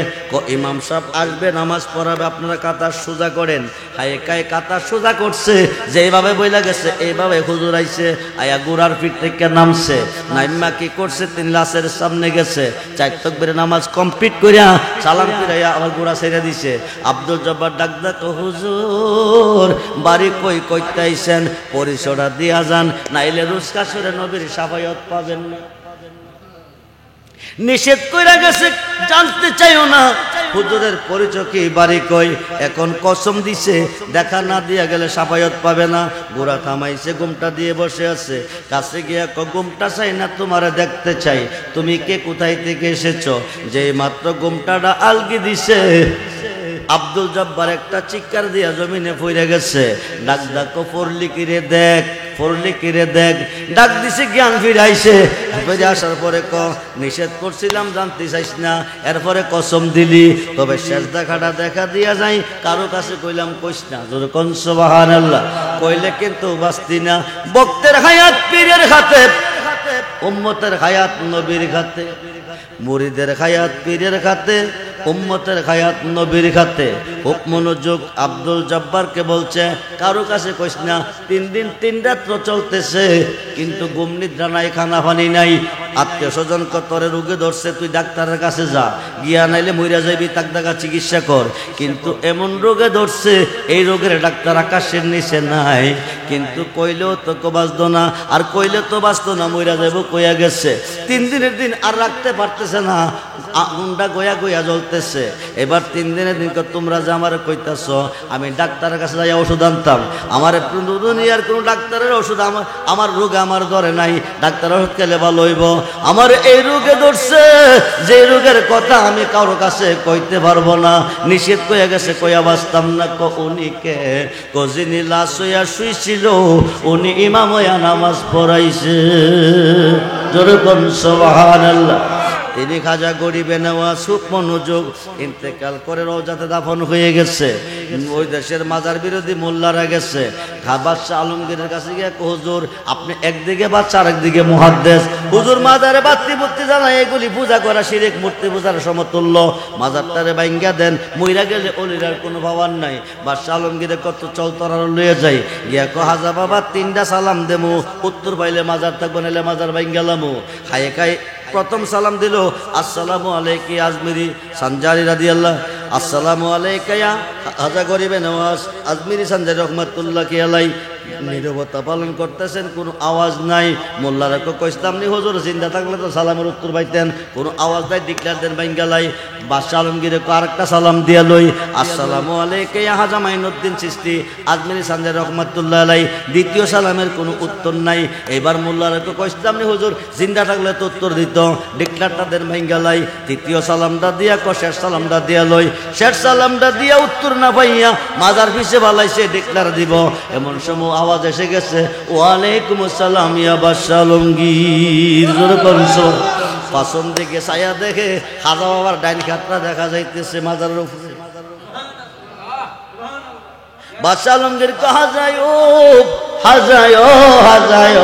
ইমাম সাহেব আসবে, নামাজ পড়াবে, আপনারা কাতার সোজা করেন। হায় কায় কাতার সোজা করছে, যেভাবে বইলা গেছে এইভাবে হুজুর আইছে, আয়া গোড়ার পিঠ থেকে নামছে। নাইম্মা কি করছে, তিনি লাশের সামনে গেছে, 4 তাকবীরে নামাজ কমপ্লিট করিয়া সালাম ফিরাইয়া আবার গোড়া ছেড়ে দিছে। আব্দুল জব্বার ডাক দেখো, হুজুর বাড়ি কই কইতে আইছেন, পরিচয়টা দিয়া যান, নাইলে রুজকাসরে নবীর শাফায়াত পাবেন না। নিষেধ কইরা গেছে, জানতে চাইও না হুজুরের পরিচয় কি, বাড়ি কই। এখন কসম দিছে, দেখা না দিয়া গেলে শাফায়াত পাবে না। গোড়া থামাইছে, ঘুমটা দিয়ে বসে আছে। কাছে গিয়া ঘুমটা চাই না, তোমারে দেখতে চাই, তুমি কে, কোথায় থেকে এসেছো? যে মাত্র ঘুমটাটা আলগি দিছে, আব্দুল জব্বার একটা চিৎকার দিয়া জমিনে পড়ে গেছে। ডাক ডাকো, পড়লি কিরে দেখ, পড়লি কিরে দেখ। ডাক দিছে, জ্ঞান ফিরাইছে। ফিরে আসার পরে নিষেধ করছিলাম জানতে চাইস না, এরপরে কসম দিলি, তবে শেষ দেখাটা দেখা দিয়া যাই, কারো কাছে কইলাম কইস না। যেরকম সুবহানাল্লাহ কইলে কিন্তু বাস্তি না। বক্তের হায়াত পীরের হাতে, উম্মতের হায়াত নবীর হাতে, মুরিদের হায়াত পীরের হাতে, উম্মতের হায়াত নবীর হাতে। খুব মনোযোগ। আব্দুল জব্বারকে বলছে, কারো কাছে কইস না। 3 দিন 3 রাত্র চলতেছে, কিন্তু ঘুম নিদ্রা নাই, খানা পানি নাই। আত্মীয় স্বজন তোরে রোগে ধরছে, তুই ডাক্তারের কাছে যা, গিয়া নাইলে মইরা যাইবি, তাক দাগা চিকিৎসা কর। কিন্তু এমন রোগে ধরছে, এই রোগের ডাক্তার আকাশের নিচে নাই। কিন্তু কইলেও তো বাঁচতো না, আর কইলে তো বাঁচতো না, মইরা যাইব কইয়া গেছে। 3 দিনের দিন আর রাখতে পারতেছে না, আগুনটা গয়া গয়া জ্বলতেছে। এবার 3 দিনের দিন তোমরা যে আমার কইতাছ, আমি ডাক্তারের কাছে যাই ওষুধ আনতাম, আমার দুনিয়ার কোনো ডাক্তারের ওষুধ আমার রোগে আমার ধরে নাই, ডাক্তার ওষুধ খেলে ভালো হইব। আমার এই রোগে ধরছে, যে রোগের কথা আমি কারো কাছে কইতে পারবো না। নিষেধ কইয়া গেছে, কইয়া বাঁচতাম না। উনি কে? যিনি লাশ হইয়া শুইছিল, উনি ইমাম হইয়া নামাজ পড়াইছে। যেরকম সুবহানাল্লাহ। তিনি খাজা গরিবে নেওয়াজ। খুব মনোযোগ। ইন্তেকাল করে রওজাতে দাফন হয়ে গেছে। ওই দেশের মাজার বিরোধী মোল্লারা গেছে, বাদশাহ আলমগীরের কাছে গিয়ে, হুজুর আপনি একদিকে বাদশা, আরেকদিকে মুহাদ্দিস, হুজুর মাজারে বাতি বুত্তি জানাই, এগুলি পূজা করা শিরক, মূর্তি পূজার সমতুল্য, মাজারটারে ভাঙ্গা দেন, মইরা গেলে অলিরার কোনো ভাবার নাই। বাদশাহ আলমগীরে কত চল তরা লইয়া যাই, গিয়া হাজা বাবা 3টা সালাম দেমু, উত্তর পাইলে মাজার থাকবো, নাইলে মাজার ভাঙ্গালামু। খায়ে খাই প্রথম সালাম দিল, আসসালামু আলাইকি আজমিরি সানজারি রাদিয়াল্লাহ, আসসালামু আলাইকা ইয়া খাজা গরিবে নওয়াজ আজমিরি সানজারি রহমাতুল্লাহ কি আলাই। নীরবতা পালন করতেছেন, কোনো আওয়াজ নাই। মোল্লারা কইতাম নি হুজুর জিন্দা থাকলে তো সালামের উত্তর পাইতেন, কোনো আওয়াজ নাই, ডিক্লার দেন বাইঙ্গালাই। বাদশাহ আলমগীরে আরেকটা সালাম দিয়া লই, আসসালামু আলাইকা ইয়া হাজা মাইনুদ্দিন চিশতি আজমিরি সানজার রহমাতুল্লাহ আলাই। দ্বিতীয় সালামের কোনো উত্তর নাই। এবার মোল্লারা কইতাম নি হুজুর জিন্দা থাকলে তো উত্তর দিত, ডিক্লারটা দেন বাইঙ্গালাই। তৃতীয় সালামটা দিয়া শেষ সালামটা দিয়া লই, শেষ সালামটা দিয়া উত্তর না পাইয়া মাজার পিছে বালাইছে, ডিক্লার দিব। এমন সময় আওয়াজ এসে গেছে, ওয়ালাইকুম আসসালাম ইয়া বাদশাহ আলমগীর। জোরে করছো। পাছন দিকে ছায়া দেখে খাজা বাবার ডাইন খাতটা দেখা যাইতেছে মাজারের উপরে। বাদশাহ আলমগীর হাজায় ও হাজায় ও হাজায়।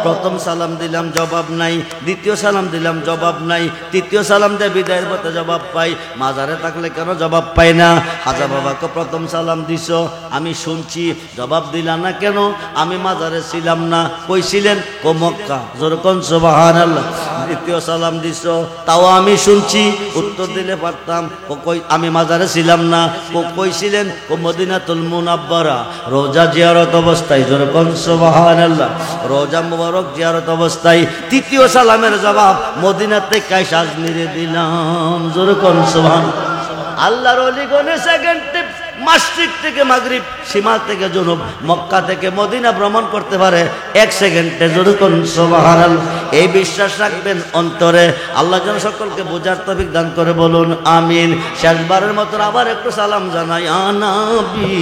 প্রথম সালাম দিলাম জবাব নাই, দ্বিতীয় সালাম দিলাম জবাব নাই, তৃতীয় সালাম দিয়ে বিদায়ের পথে জবাব পাই। মাজারে থাকলে কেন জবাব পাই না? হাজা বাবাকে প্রথম সালাম দিছ, আমি শুনছি, জবাব দিলা না কেন? আমি মাজারে ছিলাম না। কইছিলেন? কো মক্কা। যেরকম সুবহানাল্লাহ। দ্বিতীয় সালাম দিছ, তাও আমি শুনছি, উত্তর দিলে পারতাম। কই আমি মাজারে ছিলাম না। কইছিলেন? কো মদিনাতুল মুনাব্বারা, রোজা জিয়ারত অবস্থায়। যেরকম সুবহানাল্লাহ। রোজা মুবারক জিয়ারত অবস্থায়। তৃতীয় সালামের জবাব মদিনাতে কাইস আজমিরে দিলাম। যেরকম সুবহানাল্লাহ। আল্লাহর ওলি গনে সেকেন্ডে মাশরিক থেকে মাগরিব, শিমাল থেকে জুনুব, মক্কা থেকে মদিনা ভ্রমণ করতে পারে 1 সেকেন্ডে। যেরকম সুবহানাল্লাহ। এই বিশ্বাস রাখবেন অন্তরে। আল্লাহ যেন সকলকে বোঝার তৌফিক দান করে, বলুন আমিন। শেষবারের মতো আবার একটু সালাম জানাই, আনাবি।